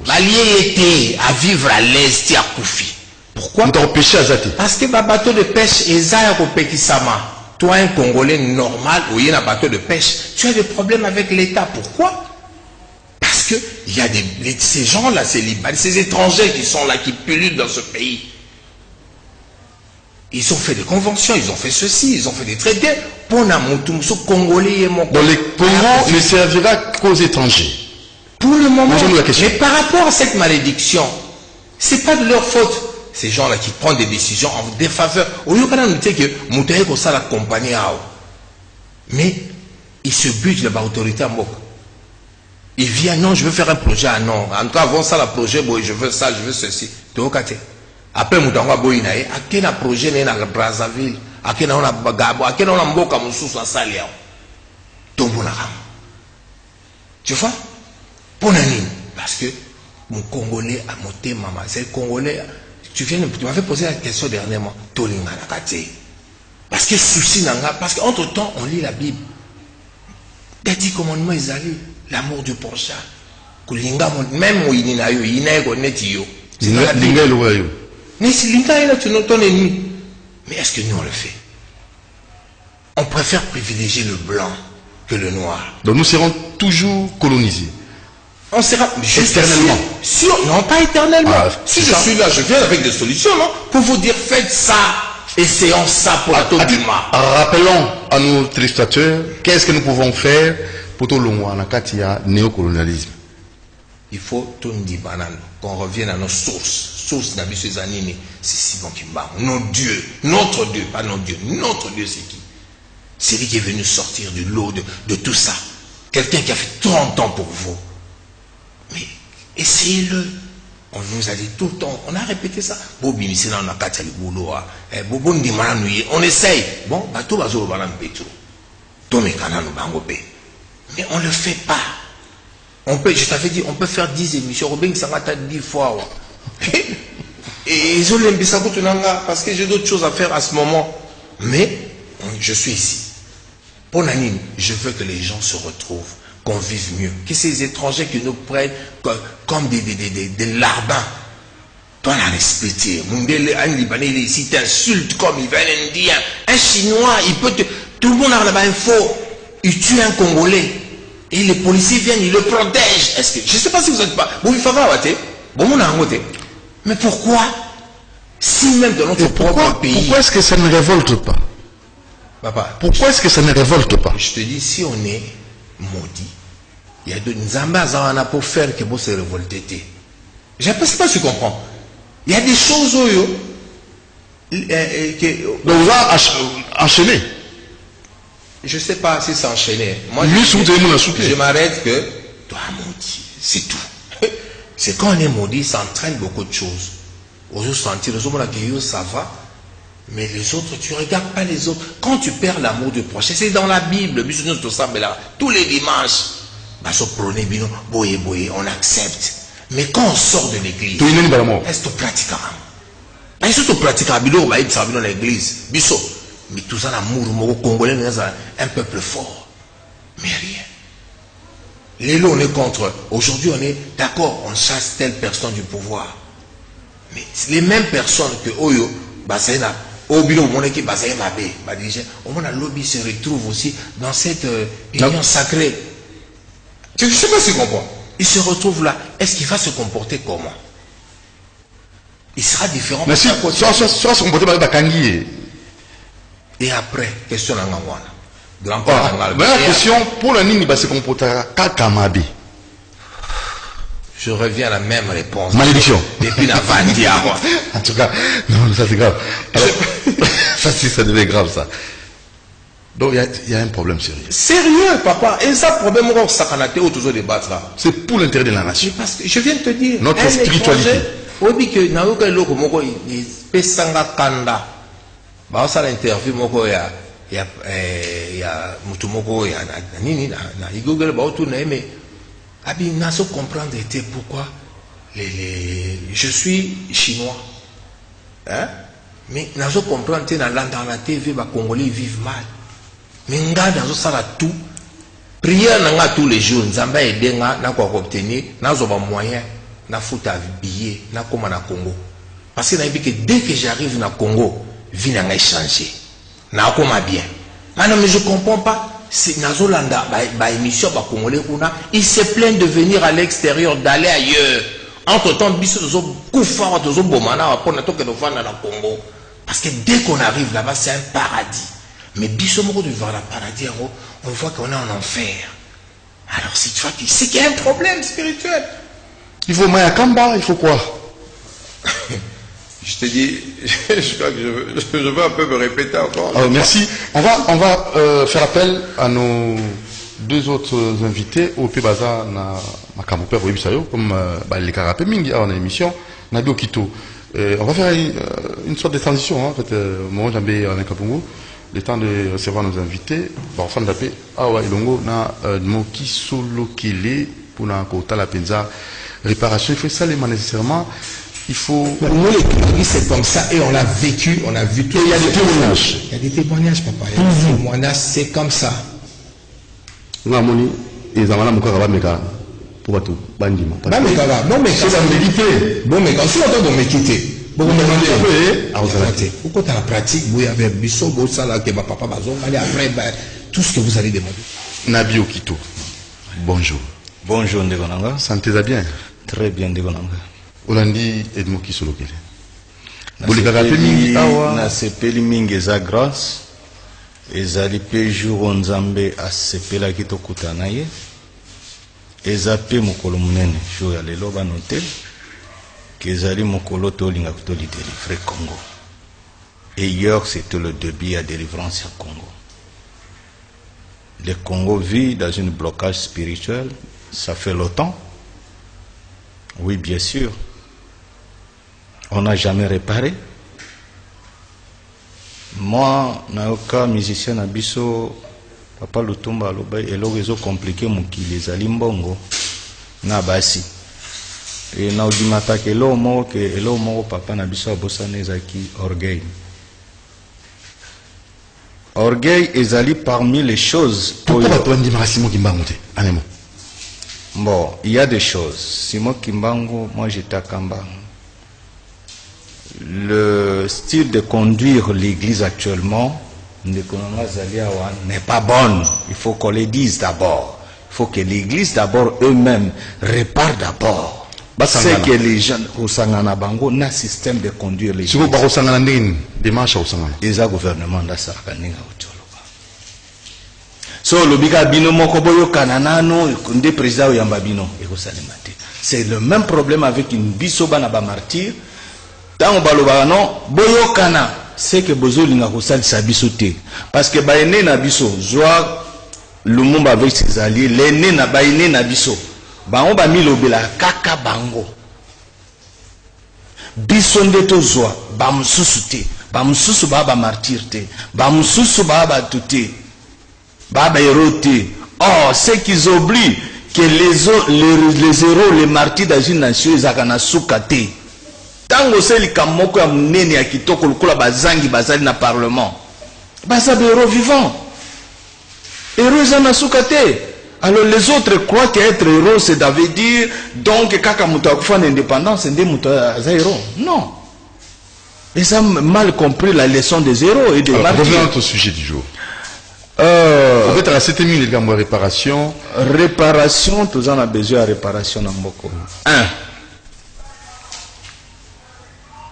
L'allié était à vivre à l'aise, à Koufi. Pourquoi? Parce que le bateau de pêche est Kisama. Toi, un Congolais normal, où il y a un bateau de pêche, tu as des problèmes avec l'État. Pourquoi? Parce que il y a ces gens-là, ces Libanais, ces étrangers qui sont là, qui pullulent dans ce pays. Ils ont fait des conventions, ils ont fait ceci, ils ont fait des traités. Pour ce Congolais et mon.
Donc les Congos ne servira qu'aux étrangers.
Pour le moment, mais par rapport à cette malédiction, c'est pas de leur faute. Ces gens-là qui prennent des décisions en défaveur. Au lieu qu'on dit que Moutaï comme ça la compagnie a. Mais il se bute de l'autorité à Mok. Il vient, non, je veux faire un projet, ah non. En tout cas, avant ça, le projet, bon, je veux ça, je veux ceci. Après, Moutaï Boinaï, à quel projet n'est dans Brazzaville, à quel on a Bagabo, à quel on a Mboka Moussous à Salia. Tombonara. Tu vois? Parce que mon Congolais a monté maman. C'est le Congolais. Tu m'avais posé la question dernièrement. Parce que souci nanga. Parce qu'entre temps, on lit la Bible. Il a dit commandement ils allaient. L'amour du prochain. Même où il y a eu, il y a eu. Mais si l'Inka est là, tu es ton ennemi. Mais est-ce que nous on le fait? On préfère privilégier le blanc que le noir.
Donc nous serons toujours colonisés.
On sera
éternellement.
Non, pas éternellement.
Si
je suis là, je viens avec des solutions, non? Pour vous dire, faites ça, essayons ça pour la Tobima.
Rappelons à nos téléspectateurs, qu'est-ce que nous pouvons faire pour tout le monde en Katia néocolonialisme.
Il faut tout nous dire, qu'on revienne à nos sources. Sources d'habitude animées, c'est Simon Kimba. Nos dieux, notre Dieu, pas nos dieux. Notre Dieu, c'est qui? C'est lui qui est venu sortir du lot de tout ça. Quelqu'un qui a fait 30 ans pour vous. Mais essayez-le. On nous a dit tout le temps, on a répété ça. On essaye. Bon, mais on ne le fait pas. Je t'avais dit, on peut faire 10 émissions. On peut faire 10 fois. Et ils ont parce que j'ai d'autres choses à faire à ce moment. Mais je suis ici. Pour Nanine, je veux que les gens se retrouvent, qu'on vive mieux. Que ces étrangers qui nous prennent comme des larbins. Toi, on a respecté. Un Libanais, ici, t'insulte comme il va un Indien. Un Chinois, il peut te... Tout le monde a là-bas un faux. Il tue un Congolais. Et les policiers viennent, ils le protègent. Est-ce que... Je ne sais pas si vous êtes pas... Mais pourquoi? Si même dans notre propre pays...
Pourquoi est-ce que ça ne révolte pas?
Papa,
pourquoi est-ce que ça ne révolte pas?
Je te dis, si on est maudit, il y a de Nzamba on a pour faire que vous se révolter. Je ne sais pas si tu comprends. Il y a des choses où...
Donc vous avez enchaîné.
Je ne sais pas si c'est enchaîné. Moi, je m'arrête que toi maudit, c'est tout. C'est quand on est maudit, ça entraîne beaucoup de choses. Aux autres sentir, les autres, ça va. Mais les autres, tu ne regardes pas les autres. Quand tu perds l'amour du prochain, c'est dans la Bible. Tous les dimanches, on accepte. Mais quand on sort de l'église, est-ce que tu pratiques? Est-ce que tu pratiques dans l'église? Mais tout ça, l'amour congolais, un peuple fort. Mais rien. Les lots, on est contre. Aujourd'hui, on est d'accord, on chasse telle personne du pouvoir. Mais les mêmes personnes que Oyo, au bureau, mon équipe, le lobby se retrouve aussi dans cette union sacrée. Je ne sais pas si tu comprends. Il se retrouve là. Est-ce qu'il va se comporter comment? Il sera différent.
Mais si, soit se comporter par Bakangi.
Et après, question à
la question, pour le Nini, se comportera Kakamabe.
Je reviens à la même réponse.
Malédiction.
Depuis la Vandia.
En tout cas, non, ça c'est grave. Alors, ça devient grave ça. Donc il y a un problème sérieux.
Sérieux, papa. Et ça, problème, on s'accanaté toujours débattre là.
C'est pour l'intérêt de la nation.
Parce que je viens de te dire.
Notre spiritualité.
Oui, que Naoka Loko Moko, il pesanga kanda. Bah, ça l'interview Moko ya Mutumoko ya Nini, na Google, bah, tout mais. Abi, Naso comprendre était pourquoi je suis chinois. Hein? Mais Naso comprendre dans la TV, les Congolais vivent mal. Mais Naso ça tout. Prière n'a tous les jours. Nzamba aidé n'a quoi obtenir. Naso va moyen. Na foutu à billet. Na comme na Congo. Parce que dès que j'arrive na Congo, vie n'a changé. Na comme bien. Maintenant, mais je comprends pas. Si Nazolanda, émission, Congolais, il se plaint de venir à l'extérieur, d'aller ailleurs. Entre-temps, parce que dès qu'on arrive là-bas, c'est un paradis. Mais Bissomoro de voir le paradis, on voit qu'on est en enfer. Alors, si tu vois, c'est qu'il y a un problème spirituel.
Il faut Mayakamba, il faut quoi?
Je te dis, je crois que je veux un peu me répéter encore.
Alors, merci. On va faire appel à nos deux autres invités au Pébaza na Makamopé Boyibisayo, comme les Karapé Mingi en émission, Nabi Okito. On va faire une sorte de transition, en fait, moi j'avais en Kapungo, le temps de recevoir nos invités. Bon, fan d'appel, Awa Ilongo, na Moki Solo Kele, pour na Kota la Penza, réparation, il faut ça nécessairement. Il faut...
Nous, les c'est comme ça et on l'a vécu, on a vu tout.
Il y a des témoignages.
Il y a des témoignages, papa. Il y a des témoignages, c'est comme ça.
Nous avons ils ont dit pour tout bandima.
Bon mais c'est la vérité. Bon mais quand on me quitter. Bon, pourquoi tu as la pratique, vous avez biso, ça là, que papa bazon, allez après, tout ce que vous allez demander.
Nabi Okito, bonjour.
Bonjour, Ndegonanga.
Sentez-vous bien?
Très bien, Ndegonanga.
Olandi Edmo Kisolokele.
Na sepeli mingi eza grâce. Ezali pe jour nzambe asepela kitokuta na ye. Eza pe mokolo munene jour ya lelo ba noter. Ezali mokolo tolinga kutoli délivrer Congo. Et hier c'était le début à délivrance à Congo. Le Congo vit dans un blocage spirituel. Ça fait longtemps. Oui, bien sûr. On n'a jamais réparé. Moi, naoka musicien abiso papa Lutumba aloba elogezo compliqué mokili ezali mbongo na basi. Et na odimata ke elo moko papa na biso abosana ezaki orgueil. Orgueil ezali parmi les choses.
Pourquoi tu dis Simon Kimbangu te?
Bon, il y a des choses. Simon Kimbangu, moi j'étais à Kamba. Le style de conduire l'église actuellement n'est pas bon. Il faut qu'on le dise d'abord. Il faut que l'église d'abord eux-mêmes réparent d'abord. C'est que les gens au Sangana Bango n'a système de conduire l'église.
Si vous parlez au Sangana, démarche au Sangana.
Les gouvernements d'Asarakanega au Tcholoba. So le biga bino moko boyo kananano nde président yamba bino ekosalemate. C'est le même problème avec une bisoba na ba martyr. Tant baloba non boyo kana c'est que bozo linga kosalisa biso te parce que baene na biso zwa Lumumba avec ses alliés l'aîné na baene na biso bango ba milobela kaka bango biso nde tozwa ba mususu te ba mususu ba martyr te ba mususu ba tuté ba héros te. Oh, c'est qu'ils oublient que les héros, les martyrs dans une nation ils akana sukate. Tango seli kamoko ya munene ya kitoko lukola bazangi bazali na parlement. Baza héros vivants. Héros za nasukate. Alors les autres croient qu'être héros c'est d'avoir dire donc kaka muto akufa na indépendance ndé muto za héros. Non. Ils ont mal compris la leçon des héros et des martyrs.
Revenons au sujet du jour. En fait, à la 7000, il y a une réparation.
Réparation, tous en a besoin de réparation dans Moko. 1.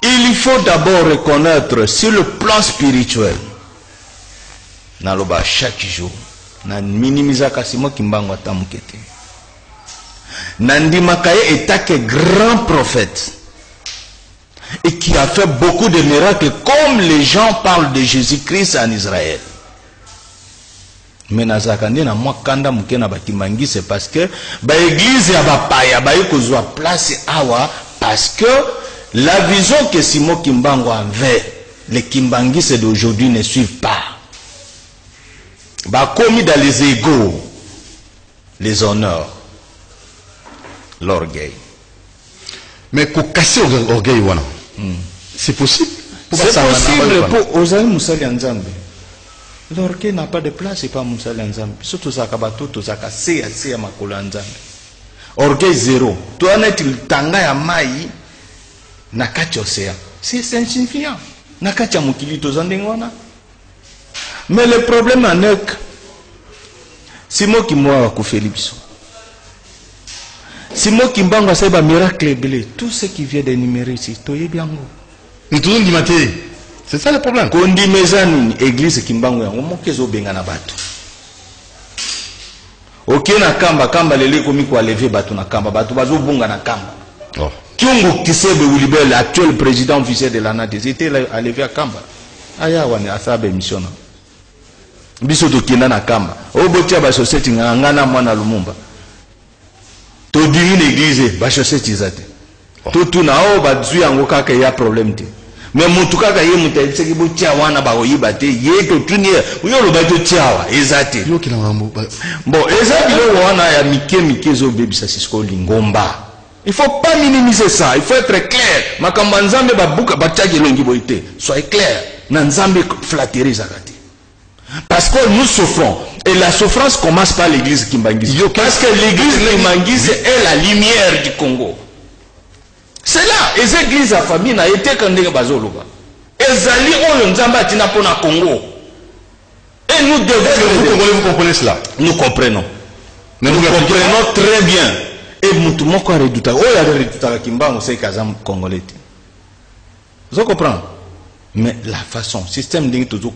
Il faut d'abord reconnaître sur le plan spirituel. Naloba chaque jour. Na minimiza kasimo kimbango tamukete. Nandi Makaye est un grand prophète. Et qui a fait beaucoup de miracles comme les gens parlent de Jésus-Christ en Israël. Mais nazakande na mwa kanda muke na bakimbangi c'est parce que ba église ya bapaya ba ekozwa place awa parce que la vision que Simon Kimbangu avait les kimbangistes d'aujourd'hui ne suivent pas. Ba commis dans les égos, les honneurs, l'orgueil.
Mais pour casser l'orgueil wana, c'est possible.
C'est possible pour Ozaï Moussali Nzambe. L'orgueil n'a pas de place, c'est pas Moussali Nzambe. Surtout Zakabato, Tozaka, c'est à Makula Nzambe. Orgueil zéro. Toi, n'est-il tanga ya mai nakati océan. C'est insignifiant. Nakati ya mukili tozandengwana. Mais le problème en est que c'est moi qui m'oua kufeli biso. C'est moi qui m'banga seba miracle belé. Tout ce qui vient d'énumérer ici, toye biango.
Nous tournons du matin. C'est ça le problème.
Kondi mezani église kimbango yango mokezo benga na bato. Ok na kamba kamba lele komi ko lever bato na kamba bato bazo bunga na kamba.
Oh.
Kyungu Kisebe Wilibel, l'actuel président officiel de l'ANAD, était à lever à Kamba. Aya wane asabe mission. Biso to kina na Kamba. Obotia ba société ngana mwana Lumumba. To diri l'église ba société zate. Tout na o ba dzu yango kaka ya problème te. Mais mutu kaka ye muta tseki botia wana ba oyiba te ye to tunie uyo lo ba to tiawa ezate.
Yo kila ngambo.
Bon, ezati lo wana ya mike zo bebisa sisko lingomba. Il ne faut pas minimiser ça, il faut être clair. Makamba nzambe babuka bataki longi boite. Soyez clair. Nzambe flatterie zakati. Parce que nous souffrons. Et la souffrance commence par l'église Kimbangisi. Parce que l'église Kimbangisi est la lumière du Congo. C'est là, les églises à famille n'a été qu'un des bazoloba. Ezali oyo nzamba atina pona Congo. Et nous devons...
Vous comprenez cela?
Nous comprenons. Nous comprenons très bien. Et mutu moko reduta. Oh ya reduta kimbango c'est kazam congolais. Vous comprenez? Mais la façon, système d'ingi toujours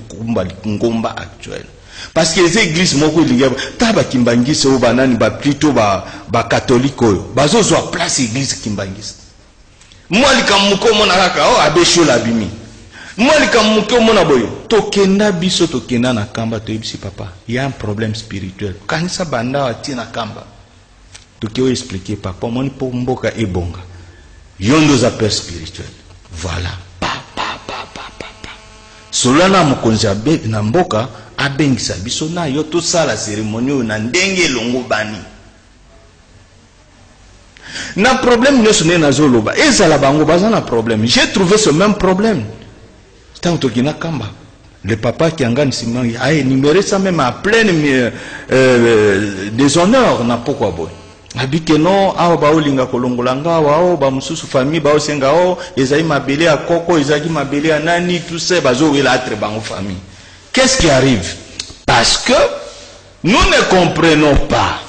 ngomba actuel. Parce que les églises moko linga taba kimbangisi o banani ba plutôt ba catholique oyo. Bazo zo place église kimbangisi. Moi likamuko mona kaka o abesho la bimi. Moi likamuko mona boyo. Tokenda biso tokenda na kamba to ibisi papa. Il y a un problème spirituel. Kanisa banda ati na kamba. Tokyo expliquer papa moni po mboka ebonga. Yondo za père spirituel. Voilà. Solana mokonzi na mboka abengisa biso na yo to sala cérémonie na ndenge longo bani. Na problème nyoso ne na zoloba ezala bango baza na problème. J'ai trouvé ce même problème. Tant que na kamba. Le papa qui engane Simon a énuméré ça même à plein déshonneur na pourquoi boy. Abike non awa ba olinga kolongolanga wa ba mususu famille ba osenga o ezali mabele a koko ezali mabele a nani tout ça bazo relatre bango famille. Qu'est-ce qui arrive? Parce que nous ne comprenons pas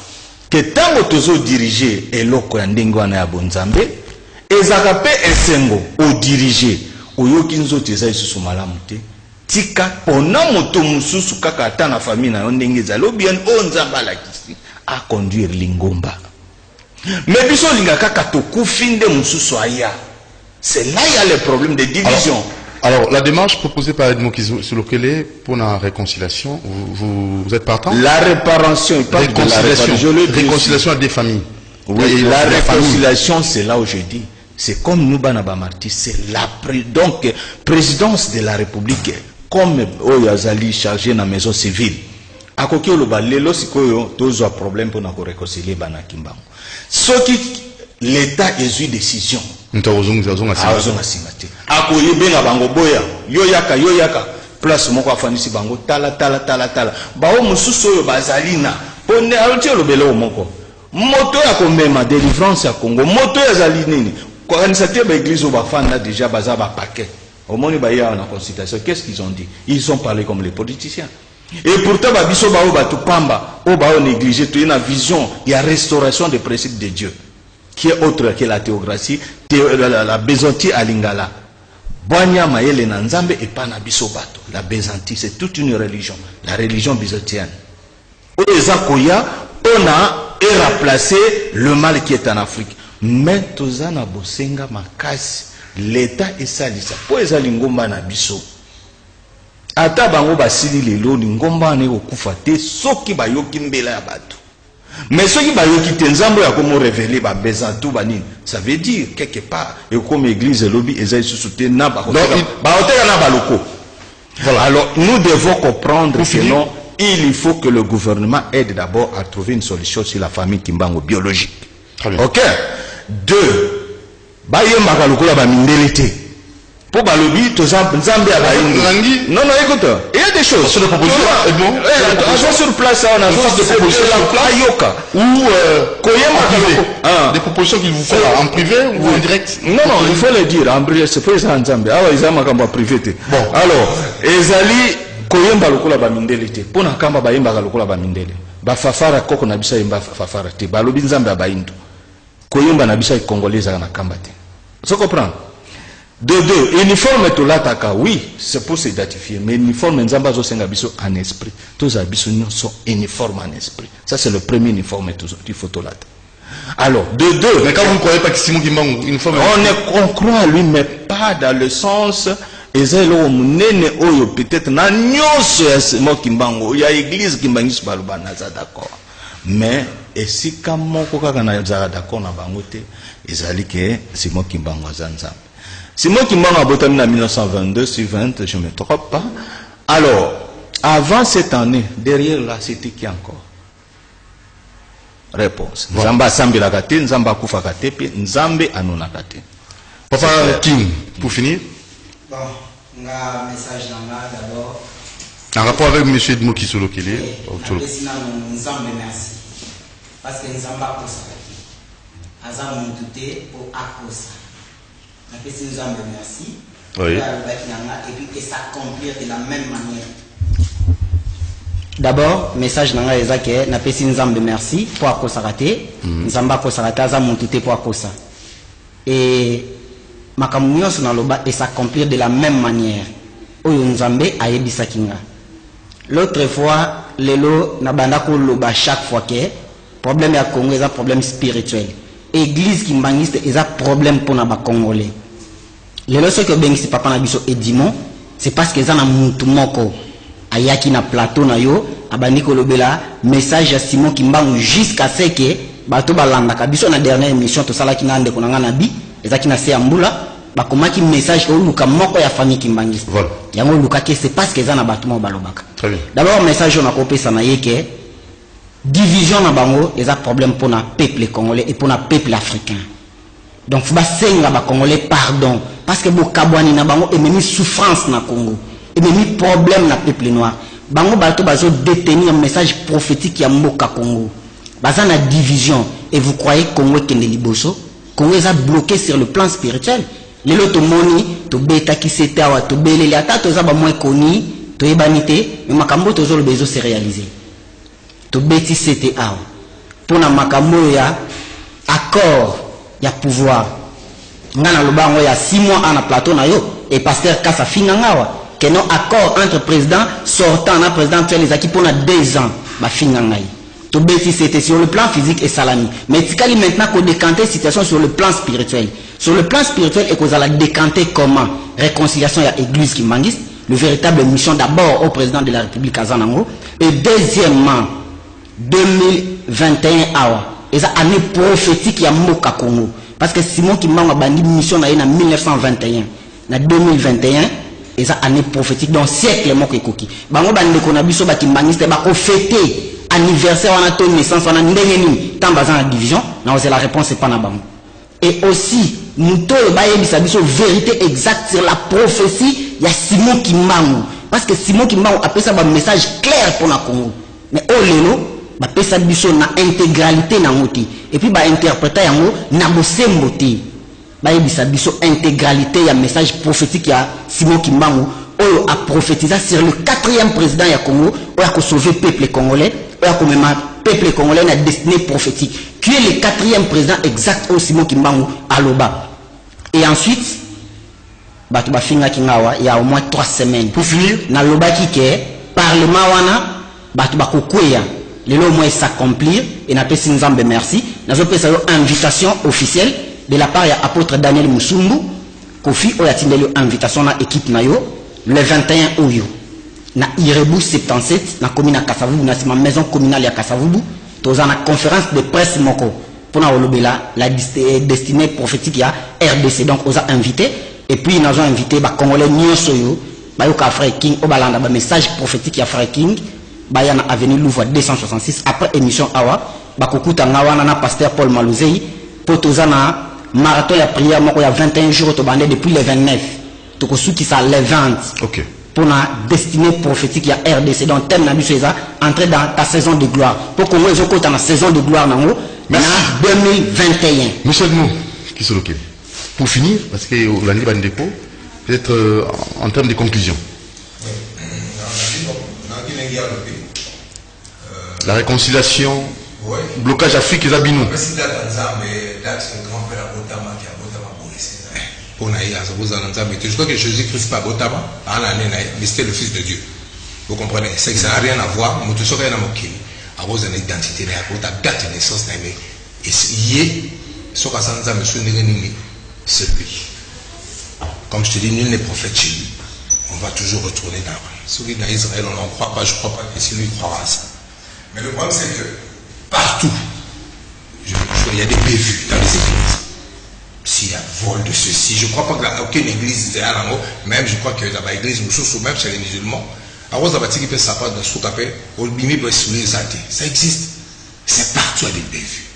que tant que tozo diriger eloko ya ndenge wana ya bonzambe ezaka pe esengo o diriger oyoki nzoto ezali susu malamu te tika pona moto mususu kaka ata na famille na yo ndenge ezali bien o nzamba lakisi a conduire lingomba. Mais biso linga kaka tokufi nde mususu aya. C'est là il y a le problème de division.
Alors, la démarche proposée par Edmond Kisolokele pour la réconciliation, vous êtes partant?
La réparation,
réconciliation à des familles.
Oui, la réconciliation, c'est là où je dis. C'est comme nous, Banaba Marti, c'est la donc présidence de la République, comme Oyazali chargé dans la maison civile. À côté de l'État, sikoyo tous un problème pour nous réconcilier Bana Kimbango. Ce qui l'État est une décision. Akoye benga bango boya yo yaka place moko afanisi bango tala bao mususu oyo bazalina pone aloti lobelo moko moto ya komema délivrance ya Congo moto ya zali nini kwa initiative ba église au bafanda déjà baza ba paquet au moni ba ya na consultation. Qu'est-ce qu'ils ont dit? Ils ont parlé comme les politiciens. Et pourtant ba biso ba o ba tupamba o ba o négliger to une vision, il y a restauration des principes de Dieu qui est autre que la théocratie, la Byzantie à Lingala. Boanya Mayele Nanzambe et pas biso bato. La Byzantie, c'est toute une religion, la religion byzantine. Oezakoya, on a remplacé le mal qui est en Afrique. Mais tozana bosenga makasi, l'État est salisa. Po ezali ngomba na biso. Ata bango basili lelo ngomba ne okufa te soki bayoki mbela ya bato. Mais ceux qui bayoki tenzambo ya komo révéler ba bezantou banine, ça veut dire quelque part et comme église lobby ezali soutien na ba hôtel na baloko. Voilà. Alors nous devons comprendre que non, il faut que le gouvernement aide d'abord à trouver une solution sur la famille Kimbango biologique. OK. 2. Bayemba kaloko la ba mindelete. Pour balobi to nzambe ya baindi. Non écoute, il y a des choses
sur les propositions
sur place on a des propositions ayoka
ou des propositions qu'il vous fait en privé ou en direct.
Non, il faut le dire en privé, c'est pas ça nzambe. Ah ils ont kamba privé. Bon, alors ezali koyemba lokola ba mindelete. Pona kamba bayemba lokola ba mindele. Ba fafara koko na bisa yemba fafara te. Balobi nzambe ya baindu. Koyemba na bisa congolaise na kamba te. Tu comprends? De 2, uniforme to lataka, oui, c'est pour s'identifier, mais uniforme nzamba zo senga biso en esprit. Tous abiso sont uniformes en esprit. Ça c'est le premier uniforme il faut to lata. Alors, de 2,
mais quand vous ne croyez pas que Simon Kimbango uniforme,
on croit à lui, mais pas dans le sens ezelo munene oyo peut-être na nyoso ya Simon Kimbango, ya église Kimbangis baluba na za d'accord. Mais esika moko kaka na za d'accord na bango te, ezali ke Simon Kimbango zanzambe. Simon Kimbango a botami en 1922, sur 20, je ne me trompe pas. Alors, avant cette année, derrière là, c'était qui encore? Réponse. Nzamba Sambi la kate, Nzamba Kufa kate, puis Nzambe Anona kate.
Papa King, pour finir.
Bon, on a un message d'abord.
En rapport avec M. Edmond Kisolokele.
Nzambe merci. Parce que Nzamba Kosa. Azam Moutouté pour Akosa. Merci.
Oui.
Et puis s'accomplir de la même manière. D'abord, message nanga ezake na pesi nzambe merci pour akosarate. Nzamba akosarate aza montute pour akosa. Et makambo nyonso na loba et s'accomplir de la même manière. Oyo nzambe ayebisa kinga. L'autre fois, lelo na banda ko loba chaque fois que problème ya Congo est un problème spirituel. Église qui mbangiste est un problème pour na ba Congolais. Lelo ce que bengisi papa na biso Edimon, c'est parce que ça na mutu moko ayaki na plateau na yo abandi ko lobela message ya Simon Kimbangu jusqu'à ce que bato balanda ka biso na dernière émission to sala ki na ndeko na ngana bi ezaki na se ambula bakomaki message ko luka moko ya famille Kimbangi.
Voilà.
Yango luka ke c'est parce que ça na bato mo balobaka.
Très bien.
D'abord message on a kopesa na yeke division na bango est un problème pour na peuple congolais et pour na peuple africain. Donc faut basenga ba congolais pardon parce que bokabwani na bango et même souffrance na Congo et même problème na peuple noir. Bango bato bazo détenir un message prophétique ya mboka Congo. Baza na division et vous croyez Congo kende liboso? Congo est bloqué sur le plan spirituel. Les loto moni to beta ki setawa to belele ata to za ba moins connu to ebanité mais makambo to zo le bezo se réaliser. To beti CTA pour na makambo ya accord ya pouvoir ngana lobango ya 6 mois en plateau na yo et pasteur Kassa fingangawa que non accord entre président sortant na président actuel les acquis pour na 2 ans ba fingangai to beti c'était sur le plan physique et salami mais tikali maintenant qu'on décanter situation sur le plan spirituel et qu'on a décanter comment réconciliation ya église qui mangiste le véritable mission d'abord au président de la République Azanango et deuxièmement 2021 awa et ça année prophétique ya Moka Congo parce que Simon Kimbangu a bandi mission na 1921 na 2021 et ça année prophétique dans siècle moko ekoki bango bande ko na biso ba kimbangiste ba ko fêter anniversaire wana to naissance wana ndenge nini tambaza na division na c'est la réponse c'est pas na bango et aussi muto ba yebisa biso vérité exacte sur la prophétie ya Simon Kimbangu parce que Simon Kimbangu a pesa ba message clair pour na Congo mais oh lelo ba pesa biso na intégralité na ngoti et puis ba interpréter yango na bosembo te ba yebisa biso intégralité ya message prophétique ya Simon Kimbangu oyo a prophétisé sur le 4e président ya Congo oyo a sauver peuple congolais oyo a commémorer peuple congolais na destinée prophétique qui est le 4e président exact au Simon Kimbangu aloba et ensuite bato ba finga kingawa il y a au moins 3 semaines pour finir na loba ki ke parlement wana bato ba kokweya lelo moins s'accomplir et na pesi nzambe merci nazo pesa yo invitation officielle de la part ya apôtre Daniel Musumbu kofi oya tindeli invitation na équipe na yo le 21 oyo na Irebu 77 na commune ya Kasavubu na sima maison communale ya Kasavubu toza na conférence de presse moko pour na olobela la destinée prophétique ya RDC donc oza invité et puis nazo invité ba congolais nyonso yo ba yo ka frère King obalanda ba message prophétique ya frère King Bayana avenue Louvre 266 après émission awa bakokuta ngawana na pasteur Paul Maluzei potozana marathon ya prière moko ya 21 jours to bandé depuis le 29 to kosuki ça le 20
OK
pour la destinée prophétique ya RDC donc thème na biso eza entrer dans ta saison de gloire pour que moi ezokota na saison de gloire nango na 2021
Monsieur Edmond qui se loque pour finir parce que l'année bandeko peut-être en termes de conclusion la réconciliation, ouais. Blocage Afrique et Zabinou.
Je crois que Jésus-Christ pas Botama, mais c'était le Fils de Dieu. Vous comprenez? C'est que ça n'a rien à voir. Nous tous rien à moquer. À cause de l'identité, à cause de la date de naissance, et y ce qu'on s'en c'est lui. Comme je te dis, nul n'est prophète chez lui. On va toujours retourner dans ceux qui dans Israël, on n'en croit pas, je ne crois pas que c'est lui qui croira à ça. Mais le problème, c'est que partout, il y a des bévues dans les églises. S'il y a vol de ceci, je ne crois pas qu'aucune église est à l'angle, même je crois que dans l'église, nous même chez les musulmans, ça existe. C'est partout à des bévues.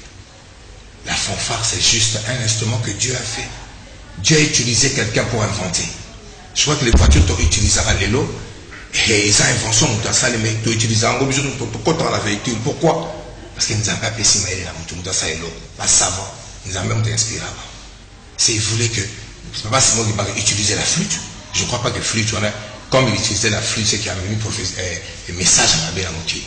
La fanfare, c'est juste un instrument que Dieu a fait. Dieu a utilisé quelqu'un pour inventer. Je crois que les voitures t'ont utilisé à l'élo. Et ça, invention, nous avons ça, les mecs, nous utilisons en gros, nous avons la véhicule. Pourquoi? Parce que nous avons pas pessimé, nous avons ça, pas savant, nous avons même inspiré. C'est, ils voulaient que C'est pas Simon qui va utiliser la flûte. Je ne crois pas que flûte, comme il utilisait la flûte, c'est qu'il y a un message à la belle moitié.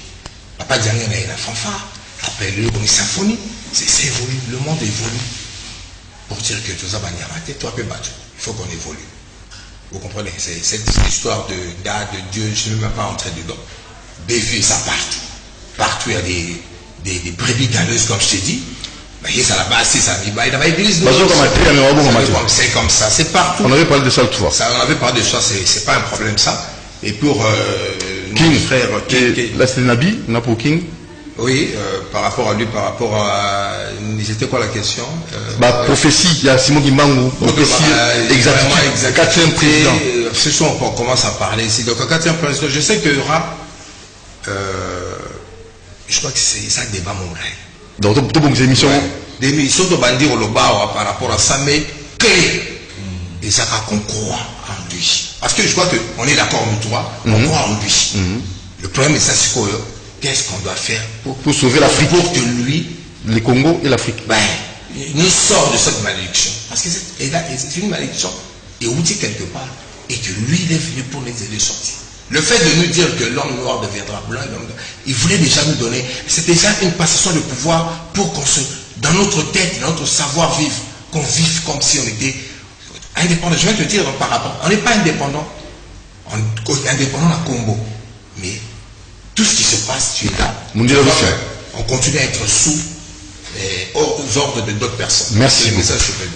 Papa Diagne a une fanfare, après lui, une symphonie. C'est évolué, le monde évolue. Pour dire que tout ça va n'y toi, peu battu. Il faut qu'on évolue. Vous comprenez? C'est cette histoire de date, de Dieu, je ne vais même pas entrer dedans. Bévu, ça partout. Partout, il y a des brebis galeuses, comme je t'ai dit. C'est à la base, c'est ça. Il y a l'église. C'est comme ça, c'est partout.
On avait parlé de ça autrefois.
On avait parlé de ça, c'est pas un problème ça. Et pour
King,
frère
là c'est Nabi, on a pour King.
Oui, par rapport à lui, par rapport à. C'était quoi la question?
Prophétie, il y a Simon Kimbangu. Prophétie, exactement. Quatrième président.
Ce soir, on commence à parler ici. Donc, quatrième président, je sais qu'il y aura. Je crois que c'est ça, débat mon gars.
Donc, tout des émissions.
Des émissions de bandir au Loba par rapport à ça, mais clé. Et ça va qu'on croit en lui. Parce que je crois qu'on est d'accord, nous trois, on croit en lui. Le problème, c'est ça, c'est quoi? Qu'est-ce qu'on doit faire
pour sauver l'Afrique?
Pour que lui,
le Congo et l'Afrique.
Nous sort de cette malédiction. Parce que c'est une malédiction et outil quelque part. Et que lui, il est venu pour nous aider à sortir. Le fait de nous dire que l'homme noir deviendra blanc, il voulait déjà nous donner. C'est déjà une passation de pouvoir pour qu'on se. Dans notre tête, dans notre savoir-vivre, qu'on vive comme si on était indépendant. Je vais te dire par rapport. On n'est pas indépendant. On est indépendant à Congo. Mais tout ce qui se passe, tu es là. On continue à être sous aux ordres de d'autres personnes.
Merci.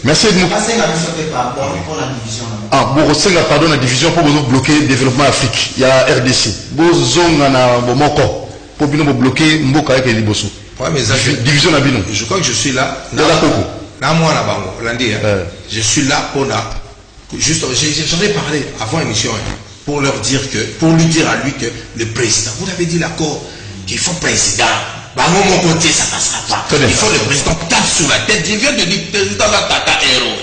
Merci Edmond. Bon, c'est la pardon la division pour vous bloquer le développement Afrique. Il y a RDC. Pour bien bloquer Mboka avec les Bosso. Division à Bino.
Je crois que je suis là.
Là,
moi, je suis là pour la. Juste, j'en ai parlé avant l'émission. Pour leur dire que, pour lui dire à lui que le président, vous l'avez dit l'accord, qu'il faut président. Mon côté, ça ne passera pas. Il faut le président tape sur la tête. Je viens de dire président va tata héros.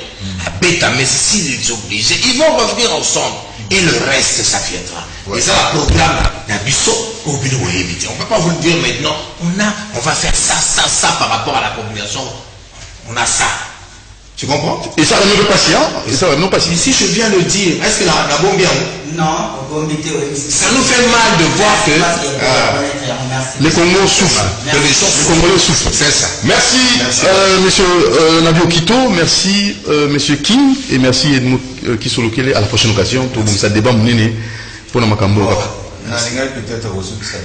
Mais s'il est obligé, ils vont revenir ensemble. Et le reste, ça viendra. Et ça, le programme d'Abisso, on ne peut pas vous le dire maintenant. On va faire ça par rapport à la population. On a ça. Tu comprends?
Et ça va nous passer, hein? Et ça va nous passer.
Si je viens le dire, est-ce que la bombe bien?
Non,
ça nous fait mal de voir que
les Congos souffrent. Les Congolais souffrent.
C'est ça.
Merci, monsieur Nabi Okito, merci monsieur King et merci Edmond Kisolokele. À la prochaine occasion, tout ça débat mené pour la Makambo.
Peut-être aussi que ça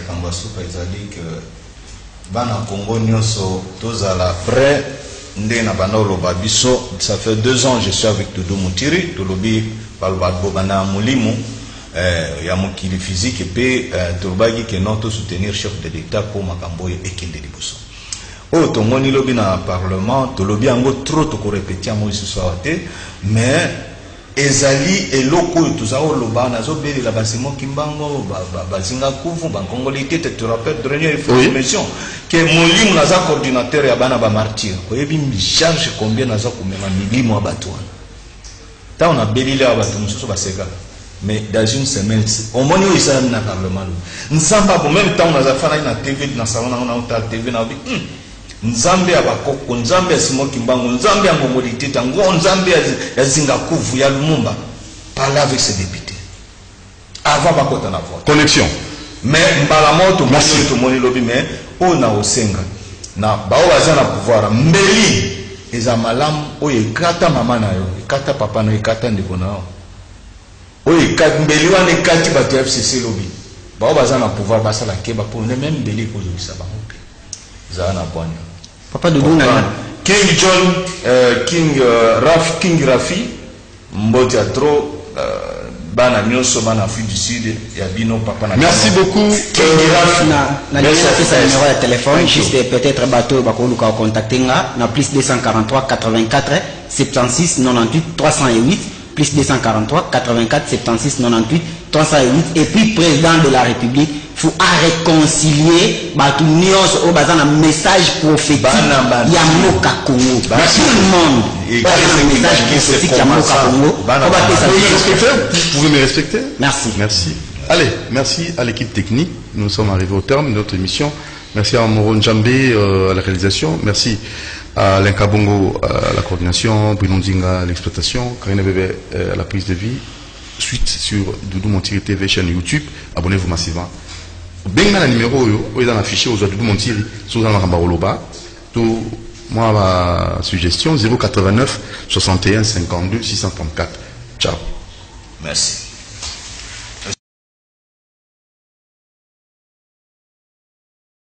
dit que Bana Congo Nyoso, tous à la près. Ça fait 2 ans que je suis avec Doudou Moutiri, Touloubi, Balbabana Moulimou, Yamokili physique, et puis Tourbagi qui est notre soutenir chef de l'État pour Makamboy et Kende Liboso. Oh, ton moni lobby dans le Parlement, Touloubi a trop de répéter à moi ce soir, mais ezali et loko tout ça au loba nazo beli la basimo kimbango bazinga kufu bankongolité te rappelle dernière information que Moulim naza coordinateur ya bana ba martyr oyebi charge combien naza kumema milimo abatwa ta on a beli la batu mususu baseka mais dans une semaine on moni o isa na parlement nsamba bon même temps naza fana na TV na salon na TV na bi Nzambe abakoko, Nzambe Simon Kimbangu, Nzambe ya Ngomolité, Nzambe ya Zingakuvu, ya Lumumba. Parler avec ses députés. Avant bakota na voix.
Connexion.
Mais mbalamoto merci tout moni lobi mais on a osenga. Na bao bazana pouvoir mbeli eza malamu oye kata mama na yo, kata papa na yo, kata ndeko na yo. Oye kata mbeli wana kati ba FCC lobi. Bao bazana pouvoir basala keba pour ne même mbeli ko yo sa ba mpe. Zana bwana.
Papa Doudou Nana.
King John, King Rafi, Mbote a trop, Bana Nyoso, Bana Afrique du Sud, Yabino, Papa Nana.
Merci beaucoup.
King Rafi, na numéro de téléphone, juste peut-être bateau, Bakoluka contacter na plus 243 84 76 98 308, plus 243 84 76 98 308, et puis président de la République. Il faut réconcilier tout le message prophétique Yamoka Congo. Tout le monde un message prophétique Yamoka Congo.
Vous pouvez me respecter?
Merci.
Merci. Allez, merci à l'équipe technique. Nous sommes arrivés au terme de notre émission. Merci à Moron Djambé à la réalisation. Merci L'Inkabongo à la coordination, Bruno Nzinga à l'exploitation, Karine Bébé à la prise de vie. Suite sur Doudou Montiri TV chaîne YouTube. Abonnez-vous massivement. Bien dans le numéro, vous avez affiché aux Doudou Montiri, sur la Rambaroloba. Tout, moi, ma suggestion 089 61 52 634. Ciao.
Merci.